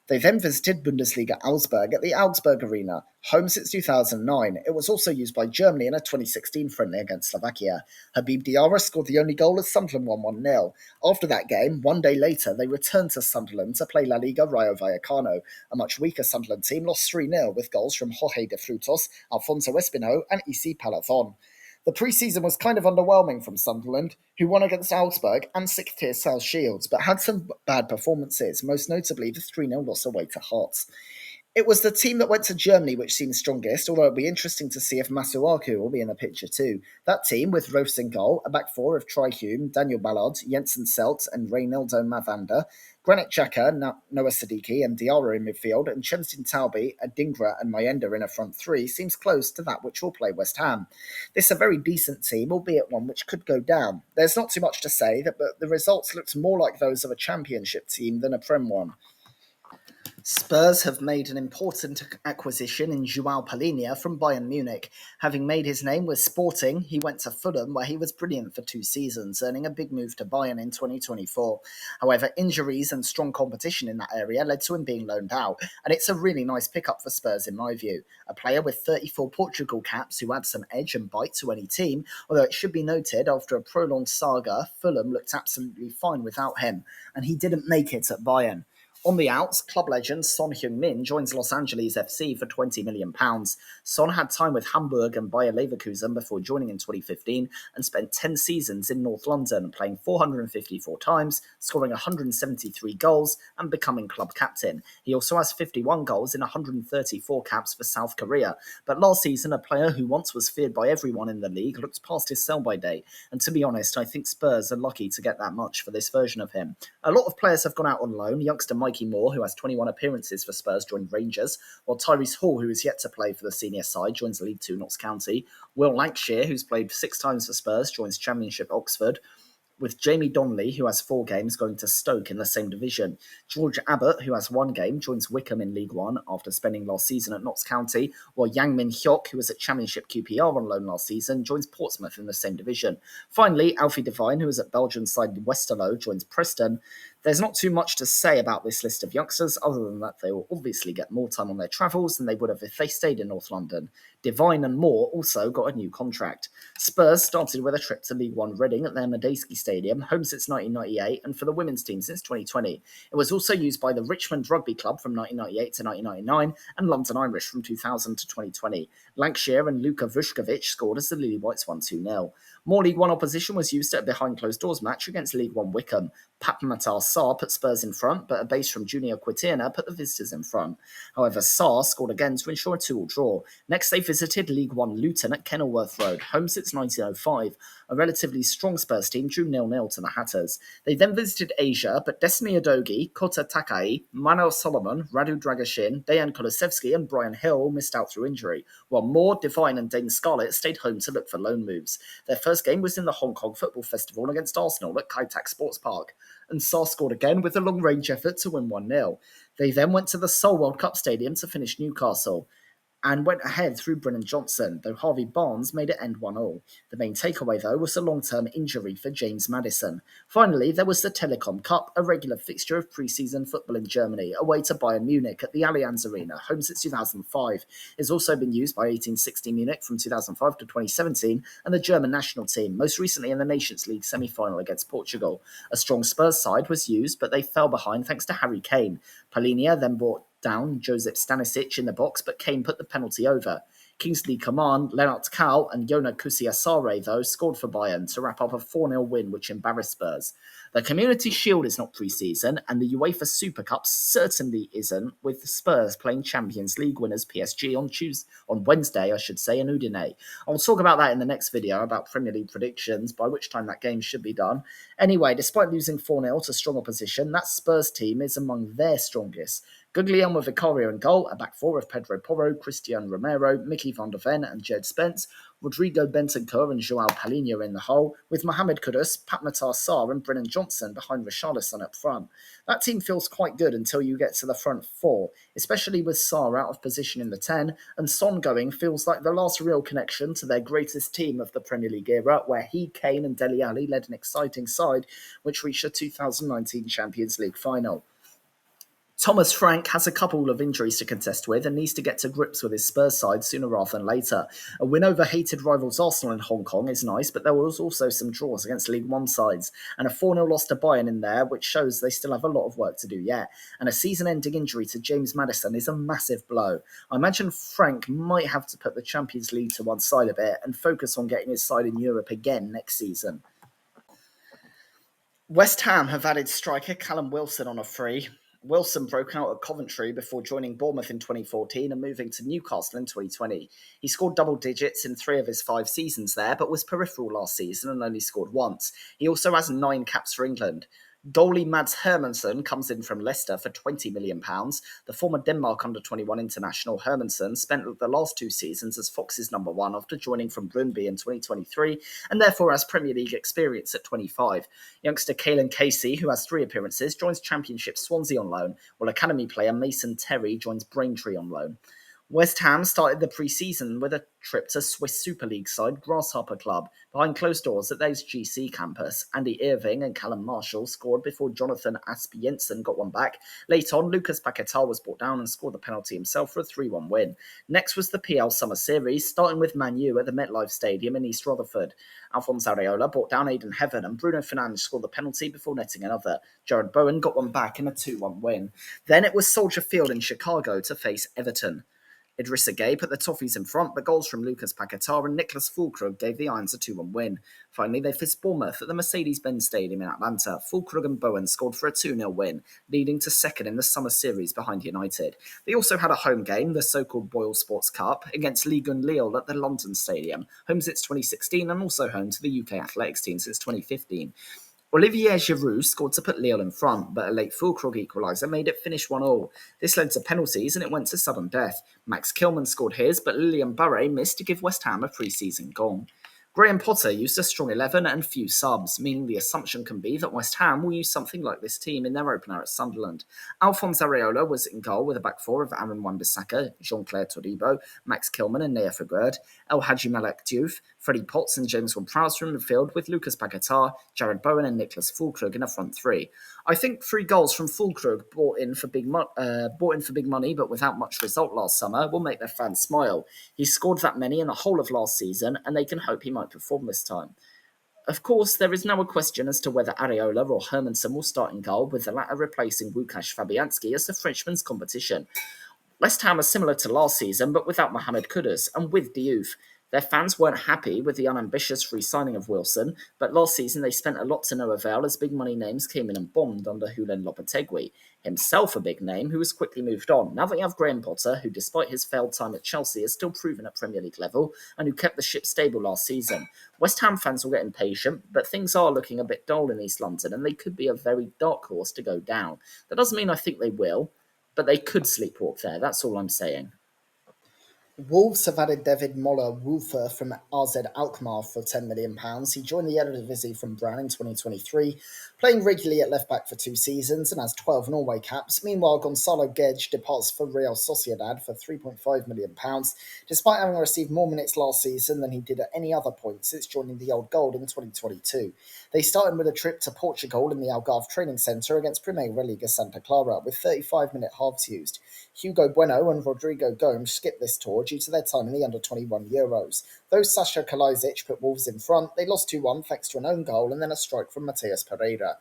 B: They then visited Bundesliga Augsburg at the Augsburg Arena, home since 2009. It was also used by Germany in a 2016 friendly against Slovakia. Habib Diarra scored the only goal as Sunderland won 1-0. After that game, one day later, they returned to Sunderland to play La Liga Rayo Vallecano. A much weaker Sunderland team lost 3-0 with goals from Jorge de Frutos, Alfonso Espino and Isi Palathon. The pre-season was kind of underwhelming from Sunderland, who won against Augsburg and 6th-tier South Shields, but had some bad performances, most notably the 3-0 loss away to Hearts. It was the team that went to Germany which seemed strongest, although it'll be interesting to see if Masuaku will be in the picture too. That team, with Roos in goal, a back four of Troy Hume, Daniel Ballard, Jensen Selt and Reynaldo Mavanda, Granit Xhaka, Noah Siddiqui and Diarra in midfield, and Chemstin Taubi, Adingra and Mayenda in a front three seems close to that which will play West Ham. This is a very decent team, albeit one which could go down. There's not too much to say, but the results looked more like those of a championship team than a Prem one. Spurs have made an important acquisition in Joao Palhinha from Bayern Munich. Having made his name with Sporting, he went to Fulham where he was brilliant for 2 seasons, earning a big move to Bayern in 2024. However, injuries and strong competition in that area led to him being loaned out, and it's a really nice pickup for Spurs in my view. A player with 34 Portugal caps who adds some edge and bite to any team, although it should be noted after a prolonged saga, Fulham looked absolutely fine without him, and he didn't make it at Bayern. On the outs, club legend Son Heung-min joins Los Angeles FC for £20 million. Son had time with Hamburg and Bayer Leverkusen before joining in 2015 and spent 10 seasons in North London, playing 454 times, scoring 173 goals and becoming club captain. He also has 51 goals in 134 caps for South Korea. But last season, a player who once was feared by everyone in the league looked past his sell-by date. And to be honest, I think Spurs are lucky to get that much for this version of him. A lot of players have gone out on loan. Youngster Mikey Moore, who has 21 appearances for Spurs, joined Rangers, while Tyrese Hall, who is yet to play for the senior side, joins League Two Notts County. Will Lancashire, who's played 6 times for Spurs, joins Championship Oxford, with Jamie Donnelly, who has 4 games, going to Stoke in the same division. George Abbott, who has 1 game, joins Wickham in League One after spending last season at Notts County, while Yang Min Hyok, who was at Championship QPR on loan last season, joins Portsmouth in the same division. Finally, Alfie Devine, who is at Belgian side Westerlo, joins Preston. There's not too much to say about this list of youngsters, other than that they will obviously get more time on their travels than they would have if they stayed in North London. Devine and Moore also got a new contract. Spurs started with a trip to League One Reading at their Medeski Stadium, home since 1998, and for the women's team since 2020. It was also used by the Richmond Rugby Club from 1998 to 1999 and London Irish from 2000 to 2020. Lancashire and Luka Vuskovic scored as the Lily Whites won 2-0. More League One opposition was used at a behind-closed-doors match against League One Wickham. Papamatar Sarr put Spurs in front, but a base from Junior Quiterna put the visitors in front. However, Sarr scored again to ensure a 2-2 draw. Next, they visited League One Luton at Kenilworth Road, home since 1905. A relatively strong Spurs team drew 0-0 to the Hatters. They then visited Asia, but Destiny Adogi, Kota Takai, Manuel Solomon, Radu Dragashin, Dejan Kulusevski and Brian Hill all missed out through injury, while Moore, Devine and Dane Scarlett stayed home to look for loan moves. Their first game was in the Hong Kong Football Festival against Arsenal at Kai Tak Sports Park, and Sarr scored again with a long-range effort to win 1-0. They then went to the Seoul World Cup Stadium to finish Newcastle. and went ahead through Brennan Johnson, though Harvey Barnes made it end 1-all. The main takeaway, though, was the long-term injury for James Maddison. Finally, there was the Telecom Cup, a regular fixture of pre-season football in Germany, away to Bayern Munich at the Allianz Arena, home since 2005. It's also been used by 1860 Munich from 2005 to 2017, and the German national team, most recently in the Nations League semi-final against Portugal. A strong Spurs side was used, but they fell behind thanks to Harry Kane. Palinia then brought down Josip Stanisic in the box, but Kane put the penalty over. Kingsley Coman, Lennart Kau, and Jona Kusiasare, though, scored for Bayern to wrap up a 4-0 win, which embarrassed Spurs. The Community Shield is not pre-season, and the UEFA Super Cup certainly isn't, with the Spurs playing Champions League winners PSG on Wednesday, in Udine. I'll talk about that in the next video about Premier League predictions, by which time that game should be done. Anyway, despite losing 4-0 to strong opposition, that Spurs team is among their strongest. Guglielmo Vicario in goal, a back four of Pedro Porro, Cristian Romero, Mickey van der Ven and Jed Spence, Rodrigo Bentancur and Joao Palhinha in the hole, with Mohamed Kudus, Pat Matar Sarr and Brennan Johnson behind Richarlison up front. That team feels quite good until you get to the front four, especially with Sarr out of position in the 10, and Son going feels like the last real connection to their greatest team of the Premier League era, where he, Kane and Dele Alli led an exciting side which reached a 2019 Champions League final. Thomas Frank has a couple of injuries to contest with and needs to get to grips with his Spurs side sooner rather than later. A win over hated rivals Arsenal in Hong Kong is nice, but there was also some draws against League One sides, and a 4-0 loss to Bayern in there, which shows they still have a lot of work to do yet. And a season-ending injury to James Maddison is a massive blow. I imagine Frank might have to put the Champions League to one side a bit and focus on getting his side in Europe again next season. West Ham have added striker Callum Wilson on a free. Wilson broke out at Coventry before joining Bournemouth in 2014 and moving to Newcastle in 2020. He scored double digits in 3 of his 5 seasons there, but was peripheral last season and only scored once. He also has 9 caps for England. Goalie Mads Hermansson comes in from Leicester for £20 million. The former Denmark under-21 international Hermansson spent the last 2 seasons as Fox's number 1 after joining from Brøndby in 2023, and therefore has Premier League experience at 25. Youngster Caelan Casey, who has 3 appearances, joins Championship Swansea on loan, while academy player Mason Terry joins Braintree on loan. West Ham started the pre-season with a trip to Swiss Super League side Grasshopper Club. Behind closed doors at their GC campus, Andy Irving and Callum Marshall scored before Jonathan Asp Jensen got one back. Late on, Lucas Paquetá was brought down and scored the penalty himself for a 3-1 win. Next was the PL Summer Series, starting with Man U at the MetLife Stadium in East Rutherford. Alphonse Areola brought down Aidan Heaven and Bruno Fernandes scored the penalty before netting another. Jared Bowen got one back in a 2-1 win. Then it was Soldier Field in Chicago to face Everton. Idrissa Gueye put the Toffees in front, but goals from Lucas Paquetá and Nicholas Füllkrug gave the Irons a 2-1 win. Finally, they faced Bournemouth at the Mercedes-Benz Stadium in Atlanta. Füllkrug and Bowen scored for a 2-0 win, leading to second in the Summer Series behind United. They also had a home game, the so-called Boyle Sports Cup, against Ligue 1 Lille at the London Stadium, home since 2016 and also home to the UK Athletics team since 2015. Olivier Giroud scored to put Lille in front, but a late Füllkrug equaliser made it finish 1-1. This led to penalties and it went to sudden death. Max Kilman scored his, but Lilian Barre missed to give West Ham a pre-season goal. Graham Potter used a strong 11 and few subs, meaning the assumption can be that West Ham will use something like this team in their opener at Sunderland. Alphonse Areola was in goal with a back four of Aaron Wan-Bissaka, Jean-Claire Todibo, Max Kilman and Nea Fagerd, El Hadji Malek Diouf, Freddie Potts and James Ward-Prowse from midfield with Lucas Paquetá, Jared Bowen and Nicholas Füllkrug in a front 3. I think 3 goals from Füllkrug bought in for big money but without much result last summer will make their fans smile. He scored that many in the whole of last season and they can hope he might perform this time. Of course, there is now a question as to whether Areola or Hermansson will start in goal, with the latter replacing Łukasz Fabianski as the Frenchman's competition. West Ham are similar to last season, but without Mohamed Kudus and with Diouf. Their fans weren't happy with the unambitious re-signing of Wilson, but last season they spent a lot to no avail as big money names came in and bombed under Julen Lopetegui, himself a big name who has quickly moved on. Now they have Graham Potter, who despite his failed time at Chelsea is still proven at Premier League level and who kept the ship stable last season. West Ham fans will get impatient, but things are looking a bit dull in East London and they could be a very dark horse to go down. That doesn't mean I think they will, but they could sleepwalk there, that's all I'm saying.
A: Wolves have added David Moller-Wolfer from RZ Alkmaar for £10 million. He joined the Eredivisie from Brann in 2023, playing regularly at left-back for 2 seasons and has 12 Norway caps. Meanwhile, Gonzalo Guedes departs for Real Sociedad for £3.5 million, despite having received more minutes last season than he did at any other point since joining the Old Gold in 2022. They started with a trip to Portugal in the Algarve training centre against Primeira Liga Santa Clara, with 35-minute halves used. Hugo Bueno and Rodrigo Gomes skipped this tour due to their time in the under-21 Euros. Though Sasha Kalajdzic put Wolves in front, they lost 2-1 thanks to an own goal and then a strike from Matheus Pereira.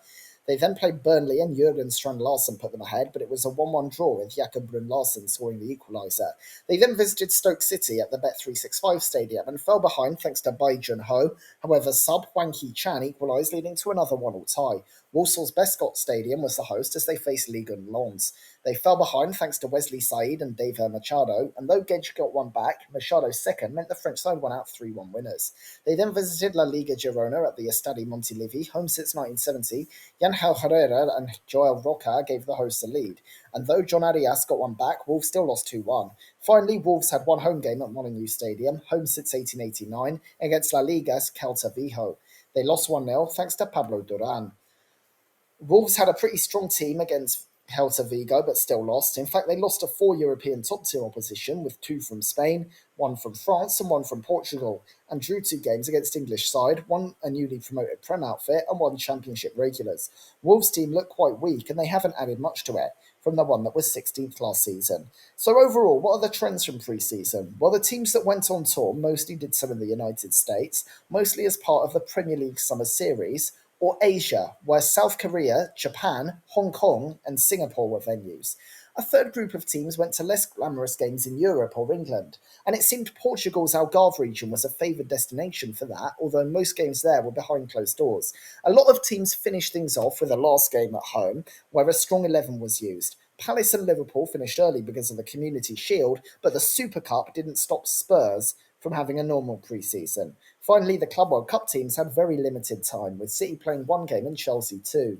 A: They then played Burnley and Jurgen Strand Larsen put them ahead, but it was a 1-1 draw with Jakob Brun Larsen scoring the equaliser. They then visited Stoke City at the Bet365 Stadium and fell behind thanks to Bai Jun Ho. However, sub Hwang Hee-chan equalised, leading to another 1-1 tie. Walsall's Bescott Stadium was the host as they faced Ligue 1 Lens. They fell behind thanks to Wesley Said and David Machado, and though Gage got one back, Machado's second meant the French side won out 3-1 winners. They then visited La Liga Girona at the Estadi Montilivi, home since 1970. Yangel Herrera and Joel Roca gave the hosts a lead, and though John Arias got one back, Wolves still lost 2-1. Finally, Wolves had one home game at Molineux Stadium, home since 1889, against La Liga's Celta Vigo. They lost 1-0 thanks to Pablo Duran. Wolves had a pretty strong team against Celta Vigo, but still lost. In fact, they lost to 4 European top-tier opposition, with 2 from Spain, 1 from France, and 1 from Portugal, and drew 2 games against English side, 1 a newly promoted Prem outfit, and 1 Championship regulars. Wolves' team looked quite weak, and they haven't added much to it from the one that was 16th last season. So overall, what are the trends from pre-season? Well, the teams that went on tour mostly did so in the United States, mostly as part of the Premier League Summer Series, or Asia, where South Korea, Japan, Hong Kong, and Singapore were venues. A third group of teams went to less glamorous games in Europe or England, and it seemed Portugal's Algarve region was a favoured destination for that, although most games there were behind closed doors. A lot of teams finished things off with a last game at home, where a strong 11 was used. Palace and Liverpool finished early because of the Community Shield, but the Super Cup didn't stop Spurs from having a normal pre-season. Finally, the Club World Cup teams had very limited time, with City playing 1 game and Chelsea 2.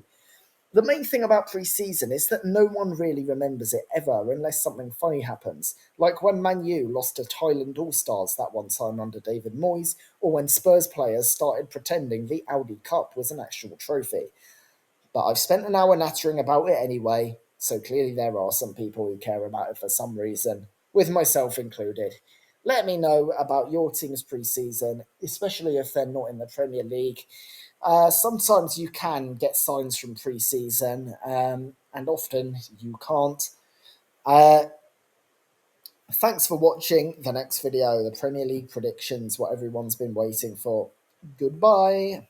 A: The main thing about pre-season is that no one really remembers it ever unless something funny happens, like when Man U lost to Thailand All-Stars that one time under David Moyes, or when Spurs players started pretending the Audi Cup was an actual trophy. But I've spent an hour nattering about it anyway, so clearly there are some people who care about it for some reason, with myself included. Let me know about your team's pre-season, especially if they're not in the Premier League. Sometimes you can get signs from pre-season, and often you can't. Uh, Thanks for watching the next video, the Premier League predictions, what everyone's been waiting for. Goodbye.